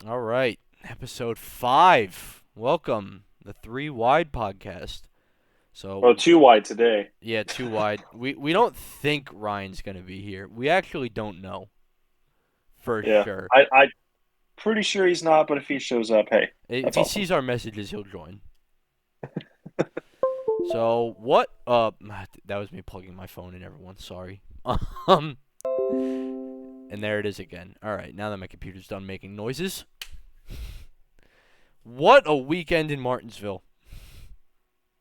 All right, episode 5. Welcome, the 3 Wide podcast. So, Oh, too wide today. yeah, 2 wide. We don't think Ryan's going to be here. We actually don't know for Yeah, sure. I'm pretty sure he's not, but if he shows up, hey, If that's he awesome. sees our messages, he'll join. So, what that was me plugging my phone in, everyone. Sorry. Um and there it is again. All right, now that my computer's done making noises. What a weekend in Martinsville.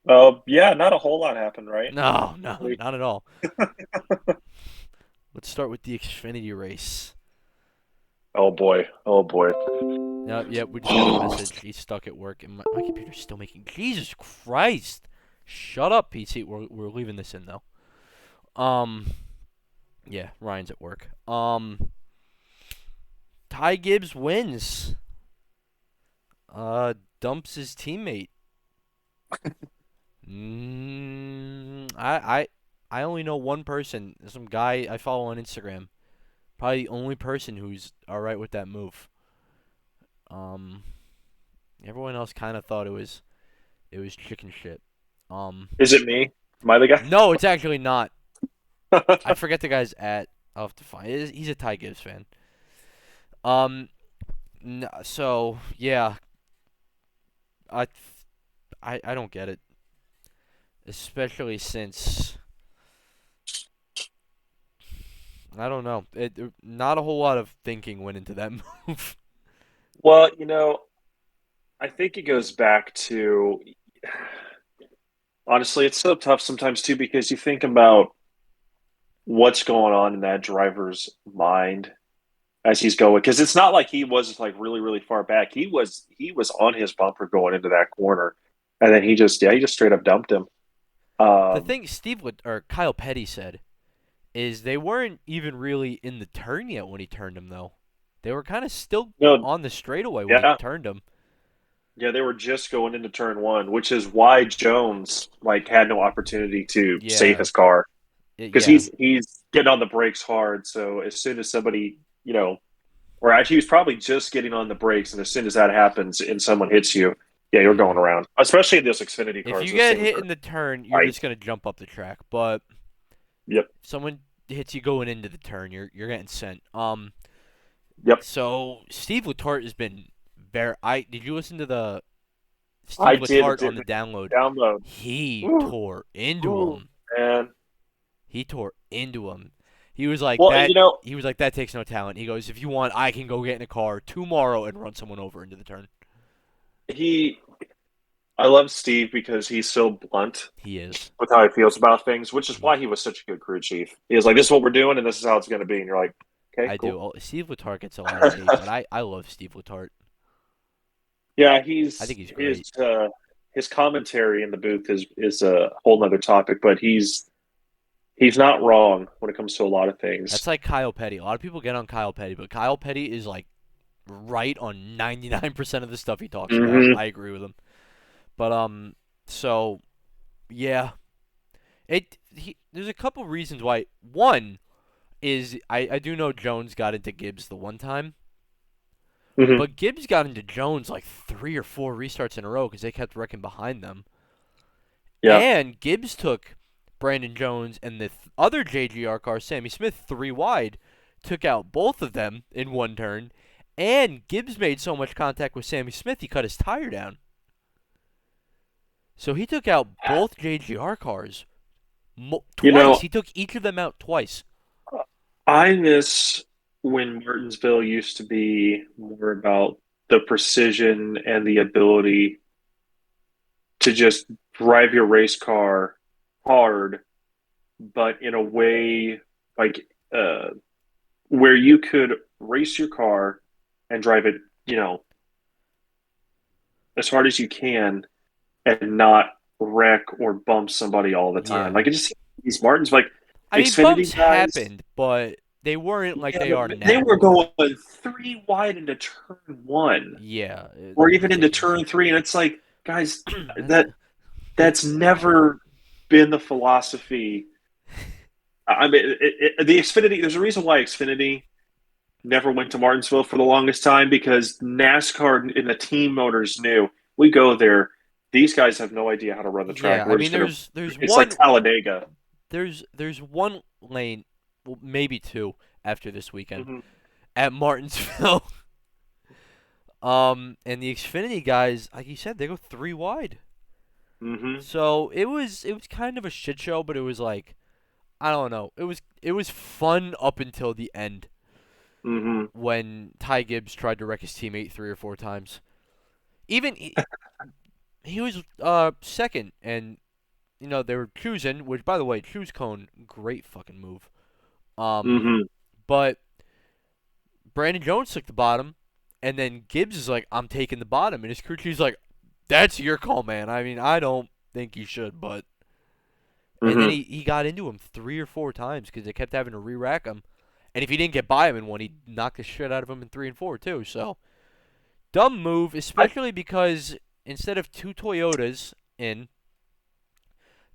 Yeah, not a whole lot happened, right? No, no, We- not at all. Let's start with the Xfinity race. Oh boy, oh boy. No, yeah, we just got a message. He's stuck at work, and my computer's still making. Jesus Christ! Shut up, PC. We're leaving this in though. Um, yeah, Ryan's at work. Ty Gibbs wins. Dumps his teammate. I only know one person. Some guy I follow on Instagram. Probably the only person who's all right with that move. Um, Everyone else kind of thought it was chicken shit. Um, Is it me? Am I the guy? no, it's actually not. I forget the guy's at. I'll have to find. He's a Ty Gibbs fan. Um, so yeah, I, I don't get it, especially since I don't know. Not a whole lot of thinking went into that move. Well, I think it goes back to honestly, it's so tough sometimes too because you think about what's going on in that driver's mind as he's going because it's not like he was like really really far back. He was on his bumper going into that corner, and then he just straight up dumped him. The Um, thing or Kyle Petty said is they weren't even really in the turn yet when he turned him though. They were kind of still no, on the straightaway when he yeah, turned him. yeah, they were just going into turn one, which is why Jones like had no opportunity to save Yeah, his car because yeah, he's getting on the brakes hard. So as soon as somebody, or actually he was probably just getting on the brakes, and as soon as that happens and someone hits you, yeah, you're yeah. going around. Especially in those Xfinity If cars, you those get things hit are in the turn, you're tight. just gonna jump up the track. But Yep, if someone hits you going into the turn, you're getting sent. yep. So Steve Letarte has been very. I did you listen to the I Steve did Letarte did on the download? download. He Ooh, tore into ooh, him. man. He tore into him. He was like Well, that. He was like that takes no talent. He goes, if you want, I can go get in a car tomorrow and run someone over into the turn. he I love Steve because he's so blunt He is. with how he feels about things, which is He. why he was such a good crew chief. He was like, "This is what we're doing, and this is how it's going to be." And you're like, "Okay, I do. cool." Oh, Steve Letarte gets a lot of hate, but I love Steve Letarte. Yeah, I think he's his great. his commentary in the booth is a whole nother topic, but he's not wrong when it comes to a lot of things. That's like Kyle Petty. A lot of people get on Kyle Petty, but Kyle Petty is like right on 99% of the stuff he talks about. Hmm. I agree with him. But so yeah, there's a couple reasons why. One is I do know Jones got into Gibbs the one time, Hmm. but Gibbs got into Jones like 3 or 4 restarts in a row because they kept wrecking behind them. Yeah, And Gibbs took Brandon Jones and the other JGR car, Sammy Smith, 3 wide, took out both of them in one turn. And Gibbs made so much contact with Sammy Smith, he cut his tire down. So he took out both JGR cars you twice. know, He took each of them out twice. I miss when Martinsville used to be more about the precision and the ability to just drive your race car hard, but in a way like uh, where you could race your car and drive it, as hard as you can and not wreck or bump somebody all the time. Yeah. Like it just these Martins, like I mean, Xfinity bumps guys, happened, but they weren't like yeah, they but are they now. were going three wide into turn one Yeah, or even into ridiculous. turn three, and it's like, guys, That- that it, that's never been the philosophy. I mean, the Xfinity. There's a reason why Xfinity never went to Martinsville for the longest time because NASCAR and the team owners knew we go there. These guys have no idea how to run the Yeah, track. I We're mean just gonna. there's It's like one Talladega. there's one lane, well, maybe two after this weekend Hmm. at Martinsville. And the Xfinity guys, like you said, they go three wide. Hmm. So it was kind of a shit show, but it was like I don't know. It was fun up until the end Hmm. when Ty Gibbs tried to wreck his teammate three or four times. Even he was second, and they were choosing, which by the way, choose cone, great fucking move. Um, Hmm. but Brandon Jones took the bottom, and then Gibbs is like, I'm taking the bottom, and his crew chief's like, that's your call, man. I mean, I don't think you should, but. And then Hmm. he got into him three or four times because they kept having to re-rack him. And if he didn't get by him in one, he'd knock the shit out of him in three and four, too. So, dumb move, I, especially because instead of two Toyotas in,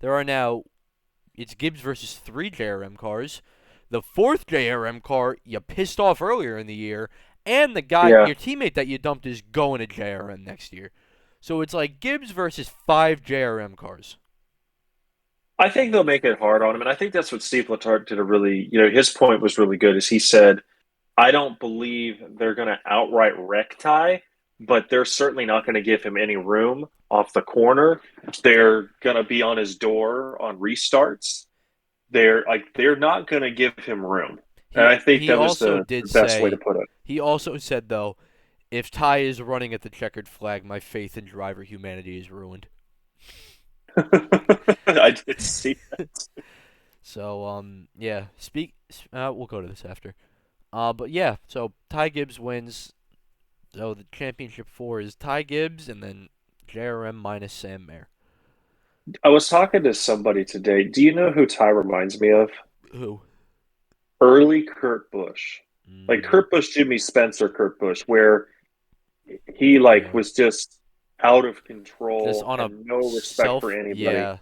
there are now, it's Gibbs versus three JRM cars. The fourth JRM car you pissed off earlier in the year, and the guy, yeah, your teammate that you dumped is going to JRM next year. So it's like Gibbs versus five JRM cars. I think they'll make it hard on him, and I think that's what Steve Letarte did a really. His point was really good. Is he said, "I don't believe they're going to outright wreck Ty, but they're certainly not going to give him any room off the corner. They're going to be on his door on restarts. They're not going to give him room." And He I think he that was also the did best way to say put it. he also said though, if Ty is running at the checkered flag, my faith in driver humanity is ruined. I did see that. So yeah, we'll go to this after. But yeah, so Ty Gibbs wins. So the championship four is Ty Gibbs and then JRM minus Sam Mayer. I was talking to somebody today. Do you know who Ty reminds me of? Who? Early Kurt Busch. Like Mm, Kurt Busch, Jimmy Spencer, Kurt Busch, where he yeah. was just out of Just control, on had a no respect for anybody. yeah.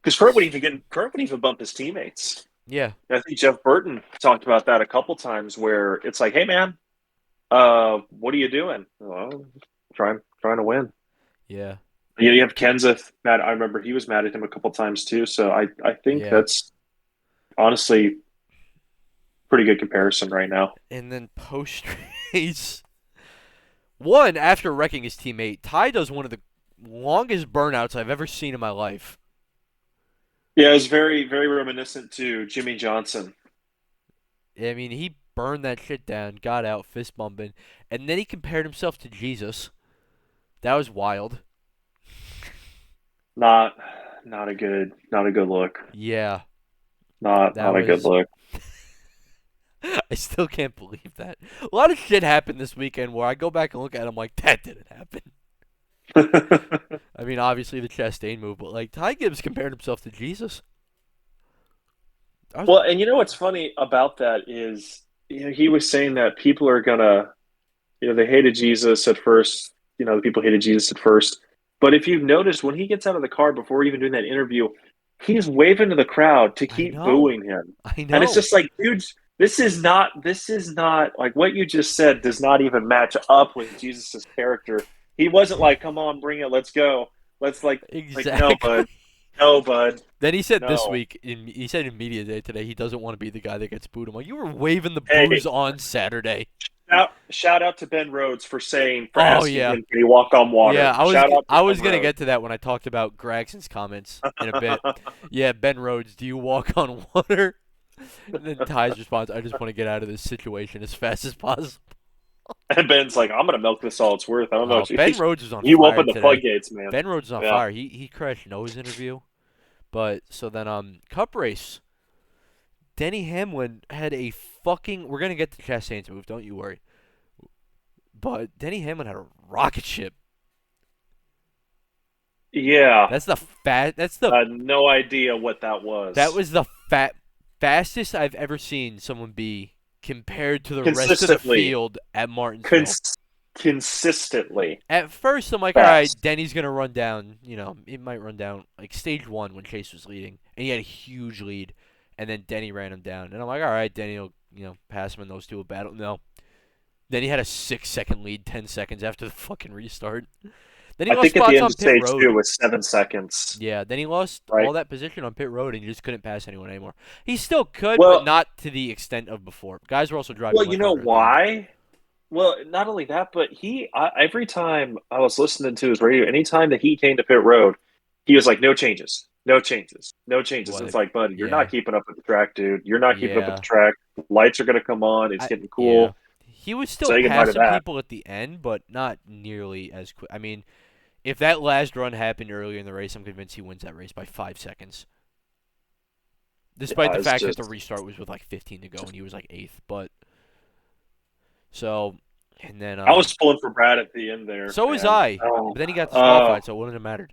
Because Kurt would even bump his teammates. Yeah. And I think Jeff Burton talked about that a couple times where it's like, hey man, what are you doing? Well, trying to win. Yeah. You have Kenseth mad. I remember he was mad at him a couple times too. So I think Yeah. that's honestly pretty good comparison right now. And then post race one, after wrecking his teammate, Ty does one of the longest burnouts I've ever seen in my life. Yeah, it was very, very reminiscent to Jimmy Johnson. I mean, he burned that shit down, got out, fist bumping, and then he compared himself to Jesus. That was wild. Not not a good look. Yeah, that Not a good was. look. I still can't believe that. A lot of shit happened this weekend where I go back and look at it, I'm like, that didn't happen. I mean, obviously the Chastain move, but like Ty Gibbs compared himself to Jesus. I was, Well, and you know what's funny about that is, he was saying that people are gonna, they hated Jesus at first. The people hated Jesus at first. But if you've noticed, when he gets out of the car before even doing that interview, he's waving to the crowd to I keep know, booing him. I And it's know, just like, dude, this is not like what you just said does not even match up with Jesus's character. He wasn't like, come on, bring it, let's go. Let's like no, exactly. bud. No, bud. Then he said this No. week, he said in media day today, he doesn't want to be the guy that gets booed. I'm like, you were waving the Hey, boos on Saturday. shout out to Ben Rhodes for Oh asking yeah, him, can he walk on yeah. water? Shout out to I Ben was gonna Rhodes. get to that when I talked about Gregson's comments in a bit. Yeah, Ben Rhodes, do you walk on water? And then Ty's response, I just want to get out of this situation as fast as possible. And Ben's like, I'm gonna milk this all it's worth. I don't know. Oh, Ben Rhodes was on You fire open the today. floodgates, man. Ben Rhodes is on Yeah. fire. He crashed Noah's interview. But so then Cup race. Denny Hamlin had a fucking. We're gonna get to Chastain's move, don't you worry. But Denny Hamlin had a rocket ship. Yeah. That's the fat. No idea what that That was. was the fastest I've ever seen someone be compared to the rest of the Consistently, field at Martinsville. cons- consistently At first, I'm like, all right, fast. Denny's gonna run down. It might run down like stage one when Chase was leading, and he had a huge lead, and then Denny ran him down, and I'm like, all right, Denny will pass him and those two would battle. No. Then he had a 6-second lead 10 seconds after the fucking restart. Then he I lost think at the spots end on of pit stage two road. was 7 seconds, Yeah, then he lost right? all that position on pit road and he just couldn't pass anyone anymore. He still could, but Well, not to the extent of before. Guys were also driving well, you much know harder at the end. why? Well, not only that, but every time I was listening to his radio, anytime that he came to pit road, he was like, "No changes, no changes, no changes." What? It's like, buddy, you're not Yeah, keeping up with the track, dude. You're not keeping up with the yeah, track. Lights are going to come on. It's getting yeah. cool. He was still Say goodbye to passing that. people at the end, but not nearly as quick. I mean, if that last run happened earlier in the race, I'm convinced he wins that race by 5 seconds. Despite Yeah, the it's fact that the just. restart was with like 15 to go and he was like eighth, but so and then I was pulling for Brad at the end there, so was man. I. Oh, But then he got oh, disqualified, so it wouldn't have mattered.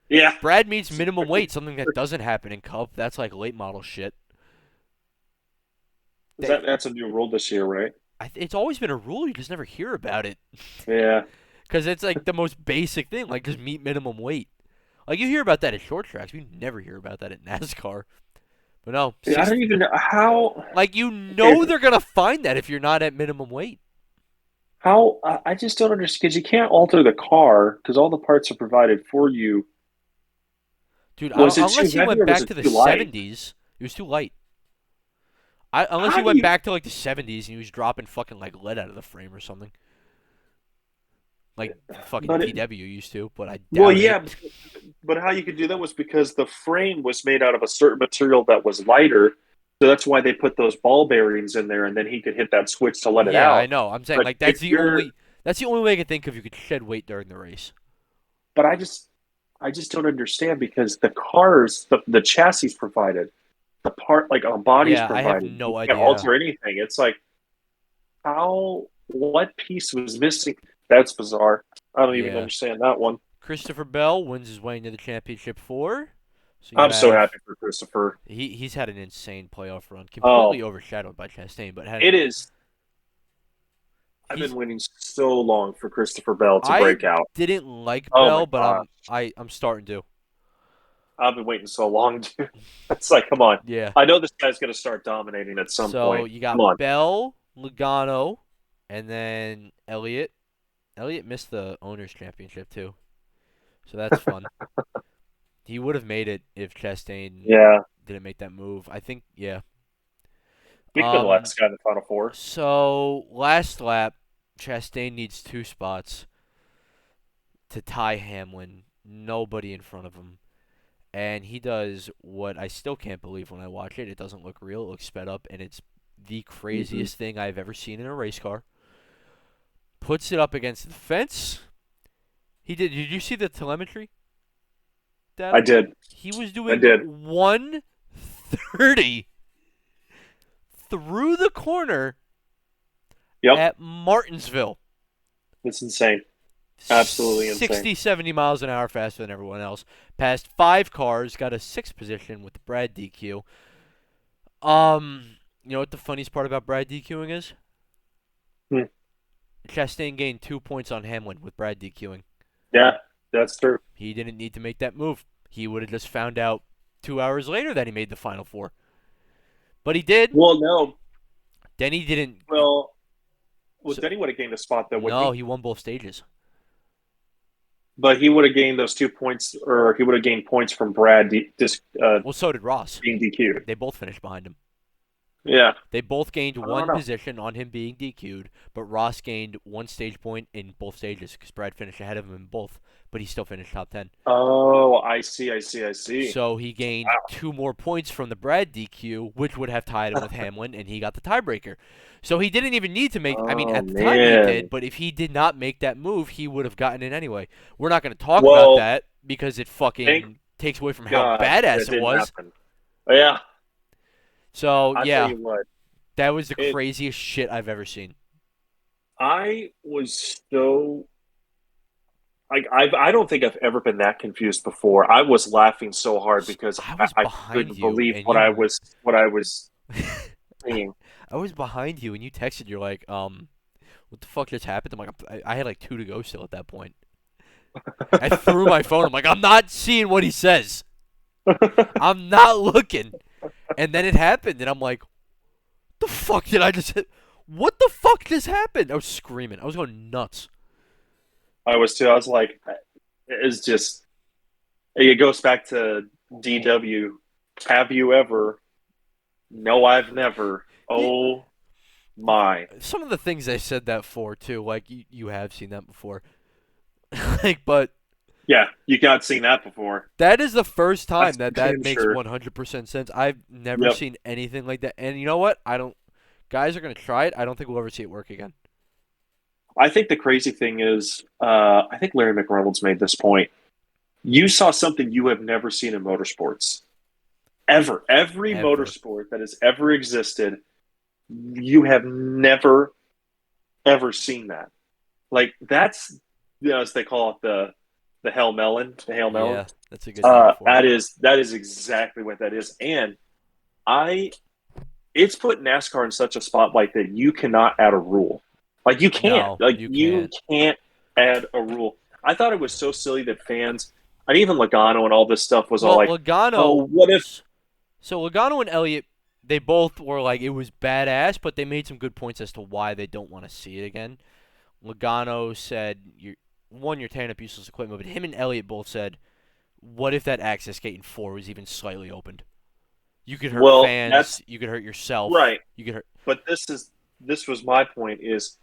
yeah. Brad meets minimum weight, something that doesn't happen in Cup. That's like late model shit. That's a new rule this year, right? It's always been a rule. You just never hear about it Yeah. because it's like the most basic thing. Like just meet minimum weight. Like you hear about that at short tracks. You never hear about that at NASCAR. But no, Yeah, I 60. don't even know how. Like Okay, they're gonna find that if you're not at minimum weight, how I just don't understand because you can't alter the car because all the parts are provided for you. dude. Was it too Unless he heavy went or was back it to the too light? '70s, it was too light. Unless he How do went you? back to like the '70s and he was dropping fucking like lead out of the frame or something, like fucking But it, VW used to. But I well, doubt it. yeah, but how you could do that was because the frame was made out of a certain material that was lighter, so that's why they put those ball bearings in there, and then he could hit that switch to let it Yeah, I out. know. I'm saying But like if you're, that's the only way I can think of you could shed weight during the race. but I just don't understand because the cars, the chassis provided, the part like a body's Yeah, I have provided, you no can't idea. alter anything. It's like how what piece was missing? That's bizarre. I don't even Yeah, understand that one. Christopher Bell wins his way into the championship four. So you I'm so have happy for Christopher. he's had an insane playoff run, Oh, completely overshadowed by Chastain, but had it is. I've been he's waiting so long for Christopher Bell to I break out. didn't like Oh my Bell, but gosh. I'm starting to. I've been waiting so long, dude. It's like, come on. Yeah. I know this guy's going to start dominating at some So point. you Come got on. Bell, Logano, and then Elliott. Elliott missed the owners championship too, so that's fun. He would have made it if Chastain Yeah. didn't make that move. I think, yeah. He's been the last guy in the Final Four. So last lap, Chastain needs two spots to tie Hamlin. Nobody in front of him. And he does what I still can't believe when I watch it. It doesn't look real. It looks sped up, and it's the Hmm. craziest thing I've ever seen in a race car. Puts it up against the fence. He did. Did you see the telemetry I data? did. He was I doing did. 130 through the corner Yep. at Martinsville. It's insane. Absolutely insane. 60, 70 miles an hour faster than everyone else. Passed five cars, got a sixth position with Brad DQ. You know what the funniest part about Brad DQing is? Hmm. Chastain gained 2 points on Hamlin with Brad DQing. Yeah, that's true. He didn't need to make that move. He would have just found out 2 hours later that he made the final four. But he did. Well, no. Then he didn't. Well, well, So, Denny would have gained a spot though, wouldn't no, he? he won both stages. But he would have gained those 2 points, or he would have gained points from Brad Well, so did Ross. being DQ'd. They both finished behind him. Yeah, They both gained I don't one know. position on him being DQ'd, but Ross gained one stage point in both stages because Brad finished ahead of him in both, but he still finished top 10. Oh, I see. I see. I see. So he gained 2 more points from the Brad DQ, which would have tied him with Hamlin, and he got the tiebreaker. So he didn't even need to make. I mean, Oh at the time he did, man. but if he did not make that move, he would have gotten it anyway. We're not going to talk about Well, that because it thank fucking takes away from how God badass that it didn't was. happen. Yeah, So I tell yeah, you what, that was the it. craziest shit I've ever seen. I was so like I don't think I've ever been that confused before. I was laughing so hard because I I, was I behind couldn't you, believe and what I was seeing. I was behind you, and you texted. You're like, what the fuck just happened? I'm like, I had like two to go still at that point. I threw my phone. I'm like, I'm not seeing what he says. I'm not looking. And then it happened, and I'm like, the fuck did I just hit? What the fuck just happened? I was screaming. I was going nuts. I was too. I was like, it's just it goes back to DW. Have you ever? No, I've never. Yeah, Oh my. some of the things they said that for too, like you have seen that before. Like, but Yeah, you got seen that before. that is the first time That's that for that damn makes sure. 100% sense. I've never Yep. seen anything like that. And you know what? I don't. Guys are gonna try it. I don't think we'll ever see it work again. I think the crazy thing is, I think Larry McReynolds made this point. You saw something you have never seen in motorsports ever. Every Ever. motorsport that has ever existed, you have never ever seen that. Like that's as they call it the Hell Melon, the Hail Melon. Yeah, that's a good name for it. That is exactly what that is. And I it's put NASCAR in such a spotlight that you cannot add a rule. Like you can't. No, Like you you can't. can't add a rule. I thought it was so silly that fans and even Logano and all this stuff was all Well, like, Logano. "Oh, what if?" So Logano and Elliott, they both were like it was badass, but they made some good points as to why they don't want to see it again. Logano said, you're tearing up useless equipment," but him and Elliott both said, "What if that access gate in 4 was even slightly opened? You could hurt Well, fans. that's You could hurt yourself. right. You could hurt." But this was my point is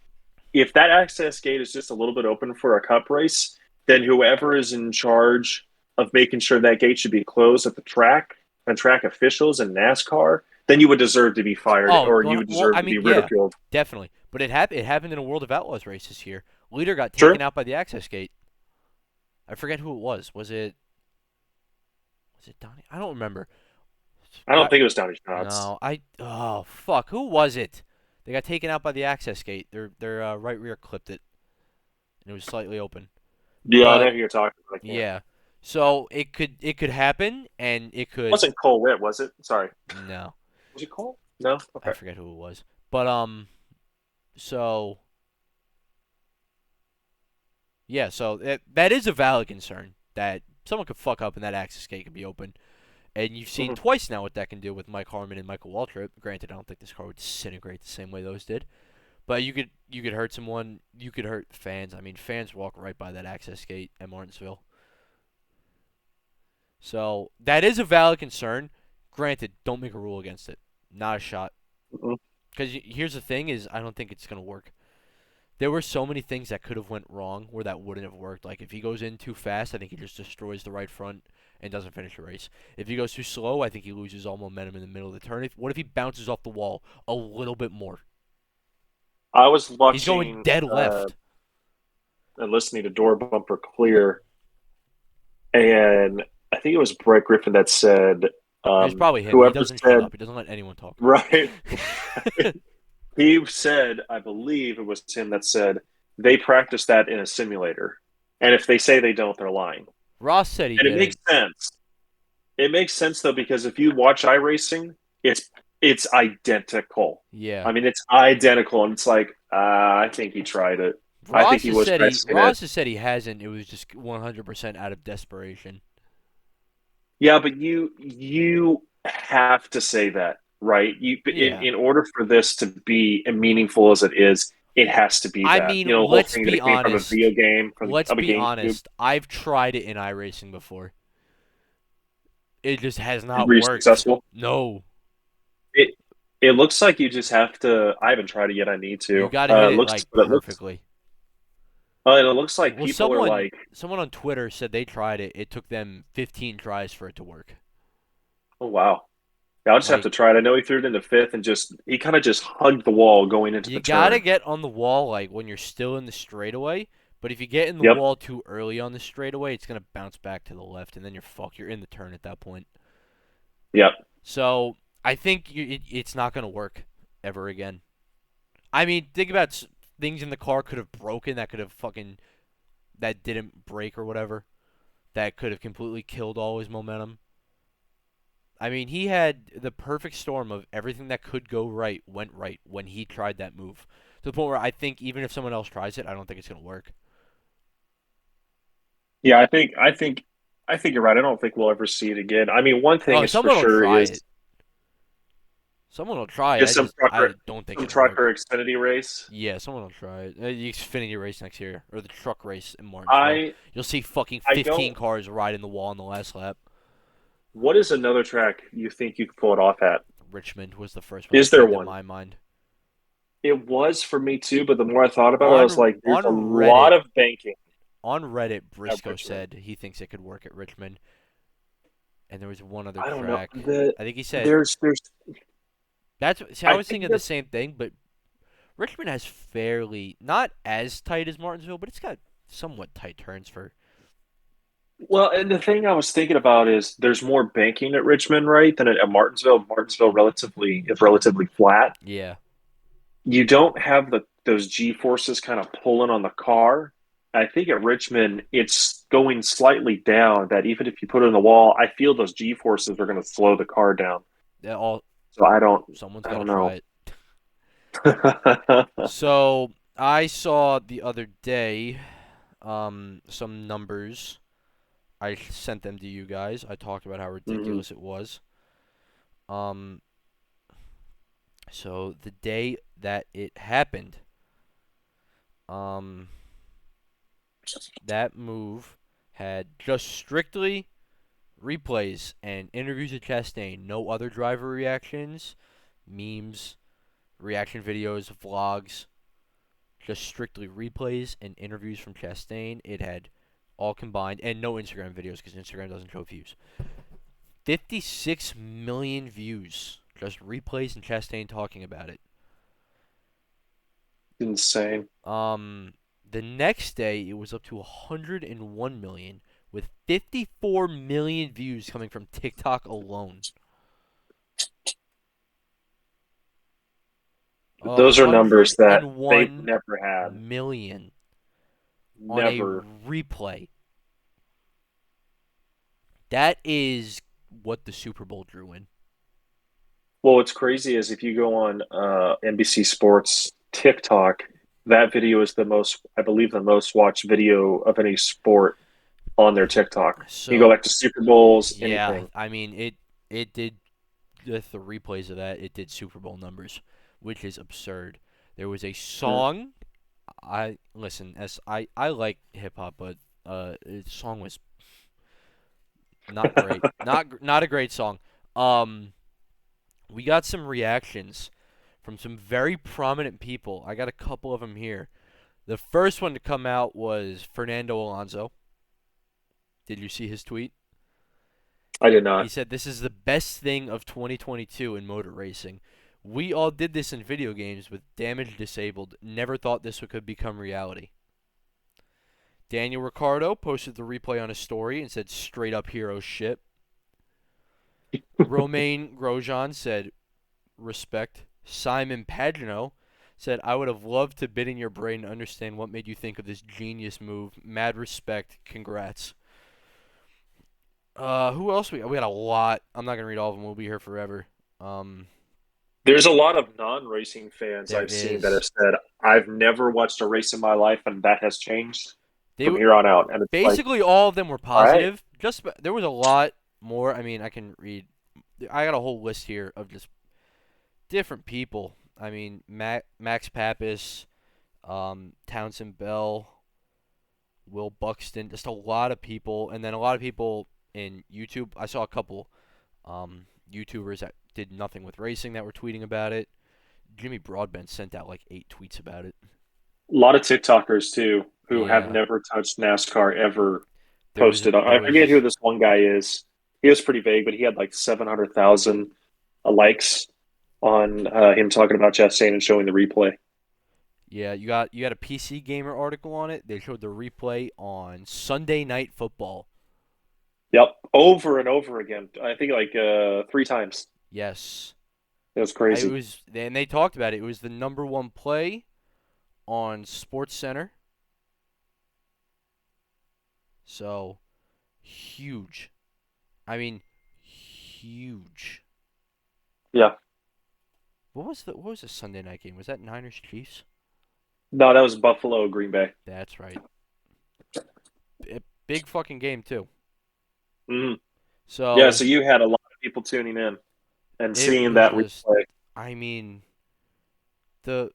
if that access gate is just a little bit open for a cup race, then whoever is in charge of making sure that gate should be closed at the track and track officials and NASCAR, then you would deserve to be fired Oh, or you would well, deserve I to be mean, yeah, ridiculed. definitely. But it happened in a World of Outlaws races here. Leader got Sure. taken out by the access gate. I forget who it was. Was it Donnie? I don't remember. I don't Got think it was Donny Schatz. no. Oh fuck. Who was it? They got taken out by the access gate. Their right rear clipped it, and it was slightly open. Yeah, I know But who you're talking about. I can't. yeah, so it could happen, and it It could wasn't Cole Witt, was it? Sorry. no. Was it Cole? No? I Okay. forget who it was. But so yeah, so that is a valid concern that someone could fuck up and that access gate could be open. And you've seen Mhm. twice now what that can do with Mike Harmon and Michael Waltrip. Granted, I don't think this car would disintegrate the same way those did. But you could hurt someone. You could hurt fans. I mean, fans walk right by that access gate at Martinsville. So that is a valid concern. Granted, don't make a rule against it. Not a shot. Mhm. Because here's the thing: is I don't think it's gonna work. There were so many things that could have went wrong where that wouldn't have worked. Like if he goes in too fast, I think he just destroys the right front and doesn't finish the race. If he goes too slow, I think he loses all momentum in the middle of the turn. What if he bounces off the wall a little bit more? I was He's going watching dead left. and listening to Door Bumper Clear, and I think it was Brett Griffin that said, It was probably him. He whoever doesn't shut said, up. He doesn't let anyone talk. right, he said, I believe it was him that said, they practice that in a simulator. And if they say they don't, they're lying. Ross said he And it makes didn't. sense. It makes sense though, because if you watch iRacing, it's identical. Yeah. I mean, it's identical, and it's like, I think he tried it. I think he was testing it. Ross has said he hasn't. It was just 100% out of desperation. Yeah, but you have to say that, right? You Yeah. in order for this to be as meaningful as it is, it has to be I that. mean, You know, the whole let's thing that be it came from a video honest. game, from Let's of a be GameCube. honest. I've tried it in iRacing before. It just has not Were you worked. successful? No. It it looks like you just have to. I haven't tried it yet. I need You to. got to hit it Looks, like but it looks. perfectly. And it looks like Well, people are like, someone on Twitter said they tried it. It took them 15 tries for it to work. oh wow. Yeah, I'll just have Like to try it. I know he threw it into fifth and just he kind of just hugged the wall going into you the got to turn. get on the wall like when you're still in the straightaway, but if you get in the Yep. wall too early on the straightaway, it's going to bounce back to the left and then you're fucked. You're in the turn at that point. Yep. So, I think it's not going to work ever again. I mean, think about things in the car could have broken that could have fucking that didn't break or whatever. That could have completely killed all his momentum. I mean, he had the perfect storm of everything that could go right went right when he tried that move. To the point where I think even if someone else tries it, I don't think it's going to work. Yeah, I think you're right. I don't think we'll ever see it again. I mean, one thing Oh, is for someone will sure try it. is Someone will try it. Just some I don't think it'll truck work. or Xfinity race. Yeah, someone will try it. The Xfinity race next year, or the truck race in Martinsville. I You'll see fucking I 15 don't. cars riding the wall on the last lap. What is another track you think you could pull it off at? Richmond was the first one that Is there came to one? my mind. It was for me too, but the more I thought about it, I was like, there's On a Reddit, lot of banking at Briscoe Richmond. said he thinks it could work at Richmond, and there was one other I don't know. track. I think he said There's that's. See, I I was think thinking the that same thing, but Richmond has fairly not as tight as Martinsville, but it's got somewhat tight turns for. well, and the thing I was thinking about is there's more banking at Richmond, right, than at Martinsville. Martinsville relatively is relatively flat. Yeah, You don't have those G forces kind of pulling on the car. I think at Richmond it's going slightly down. That even if you put it in the wall, I feel those G forces are going to slow the car down. they all. So Someone's I got to don't try know. it. So I saw the other day, some numbers. I sent them to you guys. I talked about how Mhm. ridiculous it was. Um, so the day that it happened, um, that move had just strictly replays and interviews with Chastain. No other driver reactions, memes, reaction videos, vlogs. Just strictly replays and interviews from Chastain. It had all combined, and no Instagram videos because Instagram doesn't show views. 56 million views. Just replays and Chastain talking about it. Insane. Um, the next day it was up to 101 million, with 54 million views coming from TikTok alone. Those are numbers that they've 101 never had. million on a Never. replay. That is what the Super Bowl drew in. Well, what's crazy is if you go on NBC Sports TikTok, that video is I believe, the most watched video of any sport on their TikTok. You go So back to Super Bowls, yeah, anything. I mean it did with the replays of that, it did Super Bowl numbers, which is absurd. There was a Yeah. song. I listen as I like hip hop, but the song was not great. Not a great song. Um, we got some reactions from some very prominent people. I got a couple of them here. The first one to come out was Fernando Alonso. Did you see his tweet? I did He not. said, "This is the best thing of 2022 in motor racing. We all did this in video games with damage disabled. Never thought this could become reality." Daniel Ricciardo posted the replay on his story and said, "Straight up hero shit." Romain Grosjean said, "Respect." Simon Pagino said, "I would have loved to bit in your brain to understand what made you think of this genius move. Mad respect. Congrats." Who else we got a lot. I'm not gonna read all of them. We'll be here forever. Um, There's a lot of non-racing fans there I've seen that have is. said, I've never watched a race in my life, and that has changed They from were here on out. And it's like, basically all of them were all right. positive. Just there was a lot more. I mean, I can read. I got a whole list here of just different people. I mean, Max Papis, Townsend Bell, Will Buxton, just a lot of people, and then a lot of people in YouTube. I saw a couple YouTubers that did nothing with racing that were tweeting about it. Jimmy Broadbent sent out like 8 tweets about it. A lot of TikTokers too who have Yeah, never touched NASCAR ever there was posted on. there I forget who was this one guy is. He was pretty vague, but he had like 700,000 likes on him talking about Chastain and showing the replay. Yeah, you got a PC Gamer article on it. They showed the replay on Sunday Night Football. Yep, over and over again. I think like three times. Yes, It was it crazy. was, and they talked about it. It was the number one play on Sports Center. So huge. I mean, huge. Yeah. What was the Sunday night game? Was that Niners Chiefs? No, that was Buffalo, Green Bay. That's right. Big fucking game too. Mhm. Yeah, So so you had a lot of people tuning in and it seeing was that just replay. I mean, the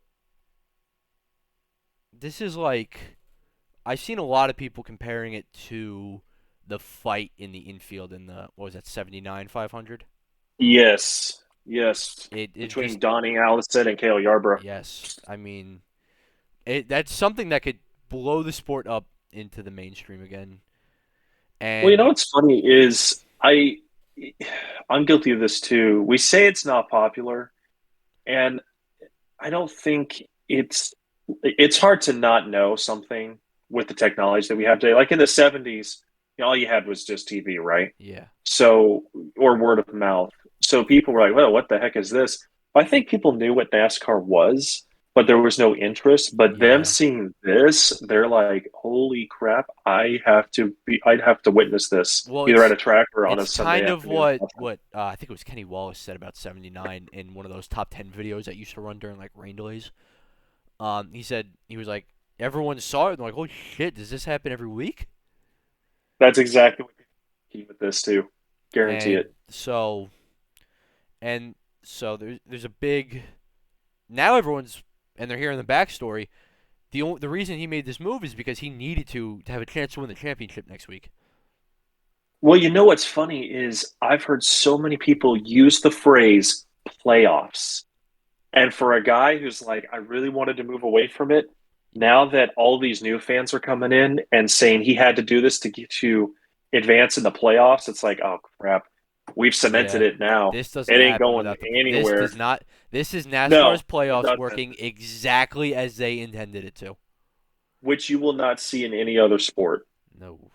this is like I've seen a lot of people comparing it to the fight in the infield in the what was that 79 500. Yes, yes. It Between just Donnie Allison and Cale Yarborough. yes. I mean, that's something that could blow the sport up into the mainstream again. Well, you know And what's funny is I'm guilty of this too. We say it's not popular, and I don't think it's hard to not know something with the technology that we have today. Like in the 70s, all you had was just TV, right? yeah, So, or word of mouth. So people were like, well, what the heck is this? I think people knew what NASCAR was, but there was no interest. But them yeah. seeing this, they're like, holy crap, I'd have to witness this Well, either at a track or on a it's Sunday kind of afternoon. what I think it was Kenny Wallace said about 79 in one of those top 10 videos that used to run during like rain delays. He said he was like everyone saw it and they're like, "Holy shit, does this happen every week?" That's exactly what key with this too. Guarantee And it. so and so there's a big now everyone's and they're hearing the backstory. The reason he made this move is because he needed to have a chance to win the championship next week. Well, you know what's funny is I've heard so many people use the phrase playoffs. And for a guy who's like, I really wanted to move away from it, now that all these new fans are coming in and saying he had to do this to get to advance in the playoffs, it's like, oh crap, we've cemented Yeah. it now. This It doesn't ain't happen going without the this anywhere. does not this is NASCAR's No, it playoffs doesn't. working exactly as they intended it to. Which you will not see in any other sport. No.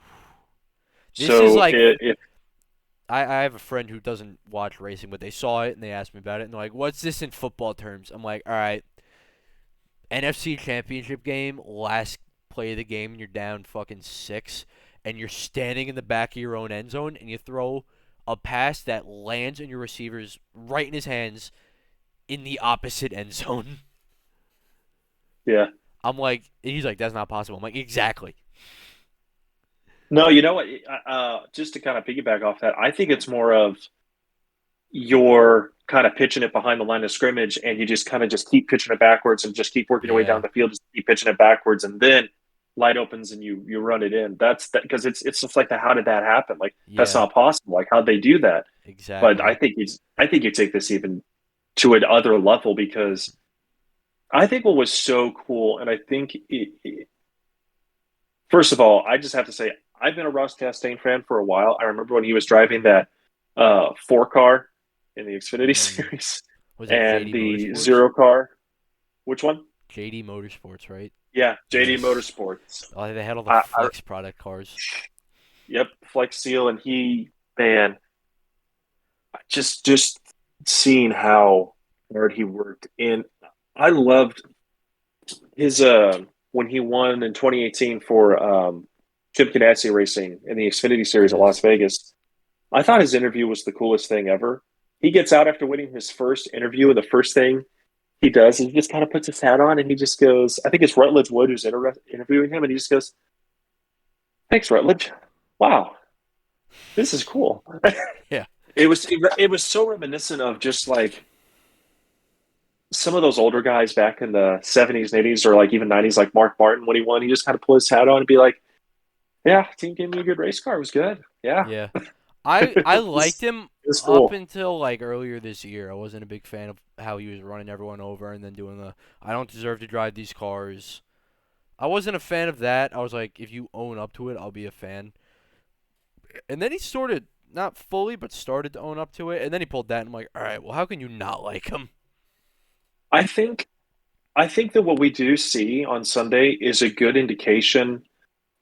This is So like it I have a friend who doesn't watch racing, but they saw it and they asked me about it and they're like, "What's this in football terms?" I'm like, "All right, NFC Championship game, last play of the game, and you're down fucking 6, and you're standing in the back of your own end zone, and you throw a pass that lands in your receiver's right in his hands in the opposite end zone." yeah. I'm like, he's like, "That's not possible." I'm like, "Exactly." No, you know what? Just to kind of piggyback off that, I think it's more of you're kind of pitching it behind the line of scrimmage and you just kind of just keep pitching it backwards and just keep working your way down Yeah, the field, just keep pitching it backwards, and then light opens and you run it in. That's that because it's just like the how did that happen? Like that's yeah, not possible. Like how'd they do that? But exactly. I think you take this even to another level because I think what was so cool, and I think first of all, I just have to say I've been a Ross Chastain fan for a while. I remember when he was driving that four car in the Xfinity Mm. series Was that and JD the Motorsports? zero car. Which one? JD Motorsports, right? Yeah, JD Yes. Motorsports. Oh, they had all the I Flex product cars. yep, Flex Seal, and he man, just seeing how hard he worked. And I loved his when he won in 2018 for Chip Ganassi Racing in the Xfinity Series at Las Yes. Vegas. I thought his interview was the coolest thing ever. He gets out after winning his first interview, and the first thing he does is he just kind of puts his hat on and he just goes, I think it's Rutledge Wood who's interviewing him, and he just goes, "Thanks, Rutledge. Wow, this is cool." Yeah. It was so reminiscent of just like some of those older guys back in the 70s and 80s or like even 90s, like Mark Martin when he won. He just kind of pull his hat on and be like, "Yeah, team gave me a good race car. It was good. Yeah." Yeah. I liked It's, him it's up cool. until like earlier this year. I wasn't a big fan of how he was running everyone over and then doing the I don't deserve to drive these cars. I wasn't a fan of that. I was like, if you own up to it, I'll be a fan. And then he sort of not fully, but started to own up to it. And then he pulled that, and I'm like, all right, well, how can you not like him? I think I think that what we do see on Sunday is a good indication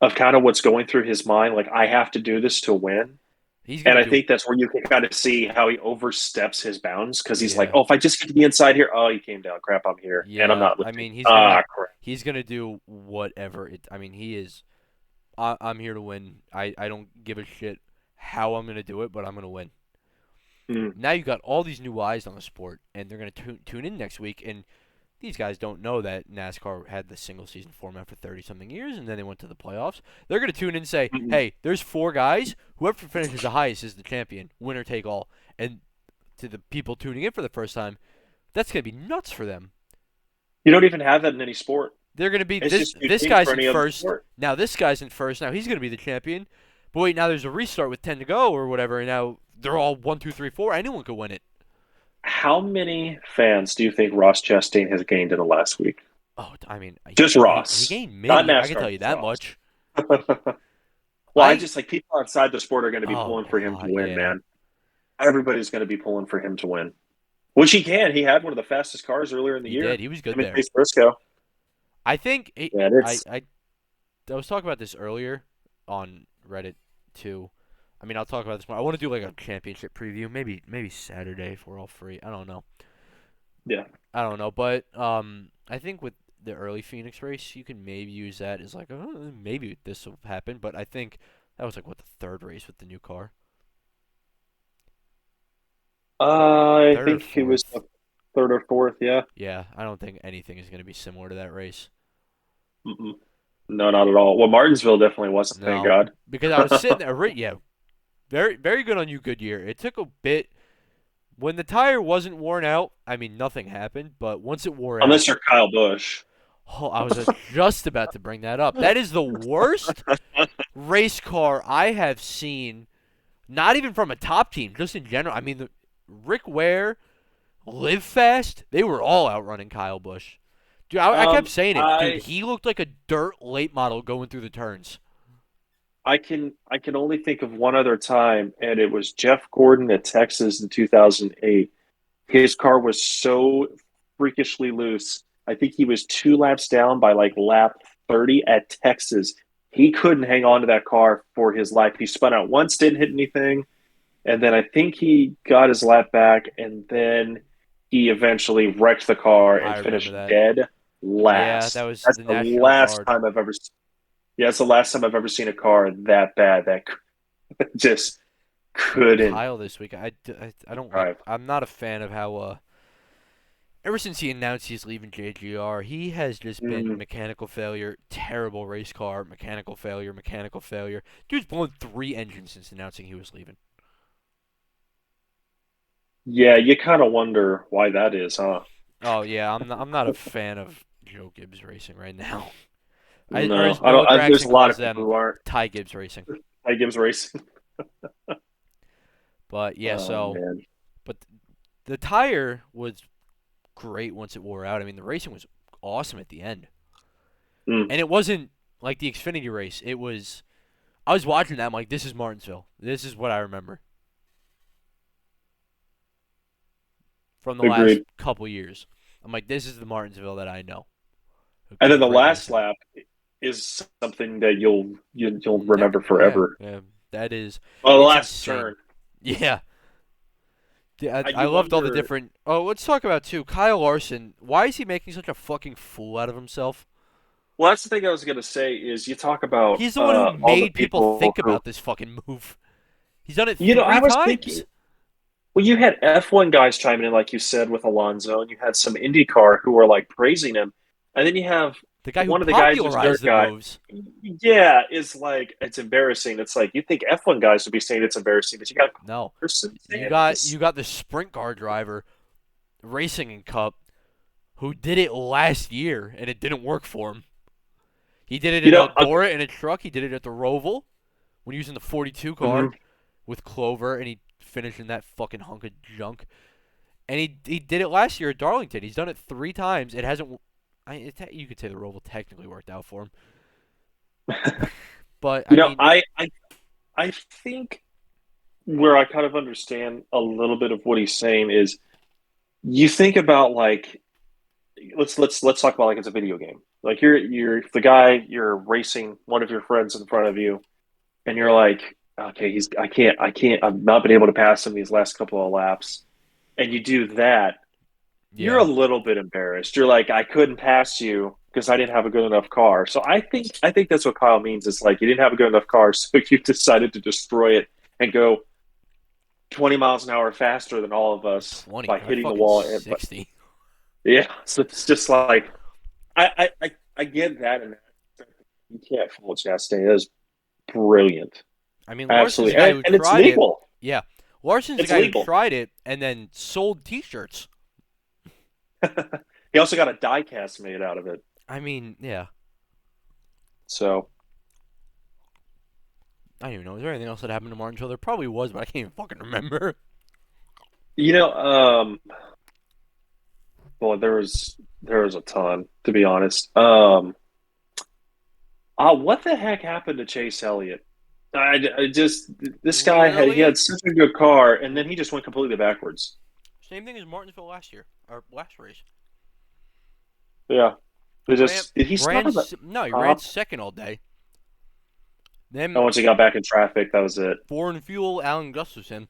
of kind of what's going through his mind. Like, I have to do this to win. He's And gonna I do, think that's where you can kind of see how he oversteps his bounds because he's like, yeah, oh, if I just get to the inside here, oh, he came down. Crap, I'm here. And I'm yeah. not I lifting. mean, Ah, crap. he's gonna do whatever it. I mean, he is. I'm here to win. I don't give a shit how I'm gonna do it, but I'm gonna win. Mm, Now you got all these new eyes on the sport, and they're gonna tune in next week. And these guys don't know that NASCAR had the single season format for 30 something years, and then they went to the playoffs. They're gonna tune in and say, mm, "Hey, there's 4 guys. Whoever finishes the highest is the champion, winner take all." And to the people tuning in for the first time, That's gonna be nuts for them. You don't even have that in any sport. They're gonna be It's this. just a new This thing guy's for in any other first. sport. Now this guy's in first. Now he's gonna be the champion. But wait, now there's a restart with 10 to go or whatever, and now they're all one, two, three, four. Anyone could win it. How many fans do you think Ross Chastain has gained in the last week? Oh, I mean, Just he Ross, gained not many. I can NASCAR, tell you just that Ross. much. Well, I I just like people outside the sport are going to be oh pulling for him to win, yeah, man. Everybody's going to be pulling for him to win, which he can. He had one of the fastest cars earlier in the he did. year. He was I good mean, there. Chase Briscoe. I think Yeah, I it's I I was talking about this earlier on Reddit too. I mean, I'll talk about this more. I want to do like a championship preview, maybe Saturday if we're all free. I don't know. yeah. But I think with the early Phoenix race, you can maybe use that as like, maybe this will happen. But I think that was like what the third race with the new car, I third or think he was fourth. the third or fourth. Yeah. Yeah, I don't think anything is going to be similar to that race. Mm-mm. No, not at all. Well, Martinsville definitely wasn't. Thank No, God. because I was sitting there. Yeah, very good on you, Goodyear. It took a bit when the tire wasn't worn out. I mean, nothing happened, but once it wore out, Unless you're Kyle Busch. oh, I was just about to bring that up. That is the worst race car I have seen. Not even from a top team, just in general. I mean, Rick Ware, Live Fast, they were all outrunning Kyle Busch. Dude, I kept Um, saying it. Dude, I he looked like a dirt late model going through the turns. I can only think of one other time, and it was Jeff Gordon at Texas in 2008. His car was so freakishly loose. I think he was 2 laps down by like lap 30 at Texas. He couldn't hang on to that car for his life. He spun out once, didn't hit anything, and then I think he got his lap back, and then he eventually wrecked the car I and remember finished that. dead Yeah, that last. was That's the the National last Guard. time I've ever. Yeah, it's the last time I've ever seen a car that bad that just Dude, couldn't Kyle this week, I don't like. drive. I'm not a fan of how ever since he announced he's leaving JGR, he has just been Mm, mechanical failure, terrible race car, mechanical failure, mechanical failure. Dude's blown 3 engines since announcing he was leaving. yeah, you kind of wonder why that is, huh? Oh yeah, I'm not a fan of Joe Gibbs Racing right now. Or No, as I don't. Noah There's Gragson a lot calls of people them, who aren't. Ty Gibbs Racing. I Gibbs racing. But yeah, Oh so man. but the tire was great once it wore out. I mean, the racing was awesome at the end, Mm, and it wasn't like the Xfinity race. It was. I was watching that. I'm like, this is Martinsville. This is what I remember from the last agreed. couple years. I'm like, this is the Martinsville that I know. And then the Great last racing. lap is something that you'll Never. remember Yeah. forever. Yeah. That is. Well, the It's last insane. turn. Yeah. Yeah, I You loved all the wonder. different. Oh, let's talk about too. Kyle Larson. Why is he making such a fucking fool out of himself? Well, that's the thing I was gonna say is you talk about He's the one who all the made people people think who about this fucking move. He's done it I three was thinking. times. Well, you had F1 guys chiming in, like you said, with Alonso, and you had some IndyCar who were like praising him, and then you have The guy who one of the guys who's popularized dirt the guy. moves. Yeah, is like it's embarrassing. It's like you think F1 guys would be saying it's embarrassing, but you got a No, person you saying got this. you got the sprint car driver racing in Cup who did it last year and it didn't work for him. He did it You in know, Eldora in a truck. He did it at the Roval when using the 42 car mhm. with Clover, and he finished in that fucking hunk of junk. And he did it last year at Darlington. He's done it 3 times. It hasn't. You could say the Roval technically worked out for him, but you I know, mean, I think where I kind of understand a little bit of what he's saying is you think about like let's talk about like it's a video game. Like you're the guy you're racing one of your friends in front of you, and you're like, okay, he's I can't I've not been able to pass him these last couple of laps, and you do that, you're a yeah. little bit embarrassed. You're like, I couldn't pass you because I didn't have a good enough car. So I think that's what Kyle means. It's like you didn't have a good enough car, so you decided to destroy it and go 20 miles an hour faster than all of us 20, by probably hitting the fucking wall. But 60. yeah, so it's just like I get that, and you can't fault Chastain. It is brilliant, I mean, Larson's the absolutely, guy and, who and it's tried it. legal. Yeah, Larson's the It's guy who legal. tried it and then sold T-shirts. He also got a die cast made out of it. I mean, yeah. So, I don't even know. Is there anything else that happened to Martinsville? There probably was, but I can't even fucking remember. you know, well, there was a ton, to be honest. What the heck happened to Chase Elliott? I just this guy had Literally, such a good car, and then he just went completely backwards. same thing as Martinsville last year, or last race. Yeah, He it ran, just did he start ran, on the no, he ran top? second all day. And Then once he got back in traffic, that was it. foreign fuel, Alan Gustafson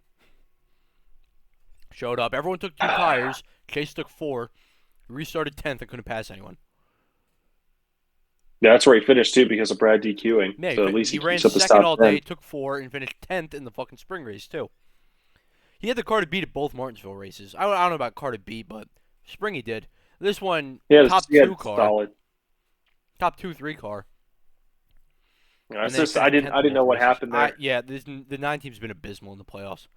showed up. Everyone took two tires. Chase took four. Restarted 10th and couldn't pass anyone. Yeah, that's where he finished too because of Brad DQing. Yeah, So at least he he ran keeps up his second top all 10. day, took four, and finished 10th in the fucking spring race, too. He had the car to beat at both Martinsville races. I don't know about car to beat, but spring he did. This one, top He had two car, solid. top 2-3 car, and It's then he just finished I 10th in didn't both know what races. happened there. The 9 team's been abysmal in the playoffs.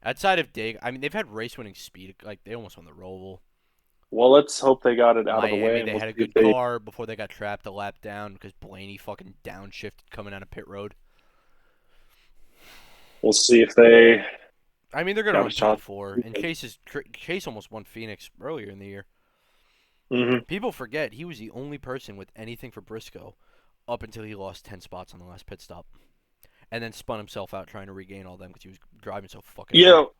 Outside of Dig, I mean, they've had race winning speed. Like, they almost won the Roval. Well, let's hope they got it out of the way, Miami, and they we'll had a see if good they car before they got trapped a lap down because Blaney fucking downshifted coming out of pit road. we'll see if they I mean, they're gonna got a run top shot. four, and Chase almost won Phoenix earlier in the year. Hmm. People forget he was the only person with anything for Briscoe up until he lost 10 spots on the last pit stop, and then spun himself out trying to regain all them because he was driving so fucking You hard. know,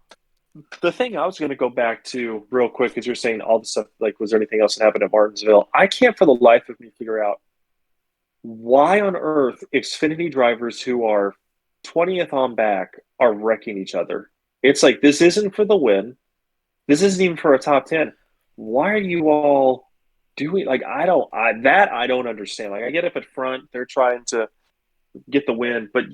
the thing I was going to go back to real quick is you're saying all the stuff like was there anything else that happened at Martinsville? I can't for the life of me figure out why on earth Xfinity drivers who are 20th on back are wrecking each other. It's like this isn't for the win. This isn't even for a top 10. Why are you all doing like I don't understand. Like I get up at front, they're trying to get the win, but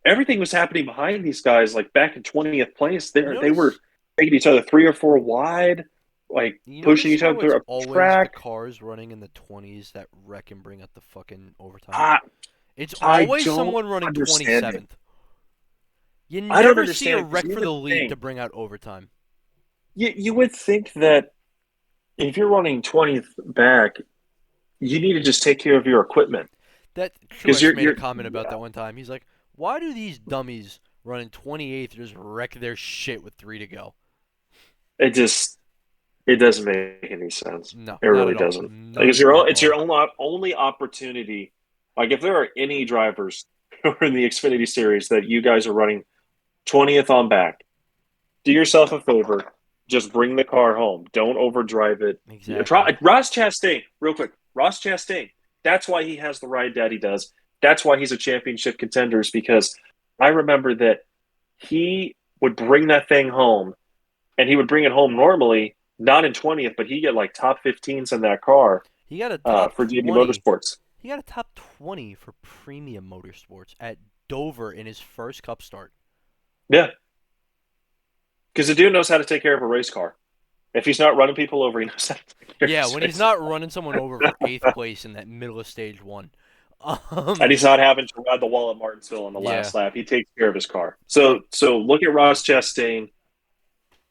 everything was happening behind these guys like back in 20th place. You They were notice? taking each other 3 or 4 wide, like You pushing notice each how other it's up the always the track. cars running in the 20s that wreck and bring up the fucking overtime? I It's I always don't someone running understand it. 27th. You I don't never see understand a it because wreck you for would the lead to think bring out overtime. you would think that if you're running 20th back, you need to just take care of your equipment That because Truex made a you're comment about that one time. He's like, "Why do these dummies running 28th just wreck their shit with 3 to go?" it just it doesn't make any sense. No, It not really at all. doesn't. Like None at it's your all. only opportunity. Like if there are any drivers who are in the Xfinity series that you guys are running 20th on back, do yourself a favor. Just bring the car home. Don't overdrive it. Exactly. Ross Chastain, real quick. Ross Chastain. That's why he has the ride that he does. That's why he's a championship contender. Is because I remember that he would bring that thing home, and he would bring it home normally, not in 20th, but he get like top 15s in that car He got a top for JD 20. Motorsports. He got a top 20 for Premium Motorsports at Dover in his first Cup start. Yeah, because the dude knows how to take care of a race car. If he's not running people over, he knows how to take care of Yeah, his when he's race not car. running someone over for 8th place in that middle of stage 1. And Um, he's not having to ride the wall at Martinsville on the yeah. last lap. He takes care of his car. So, So look at Ross Chastain,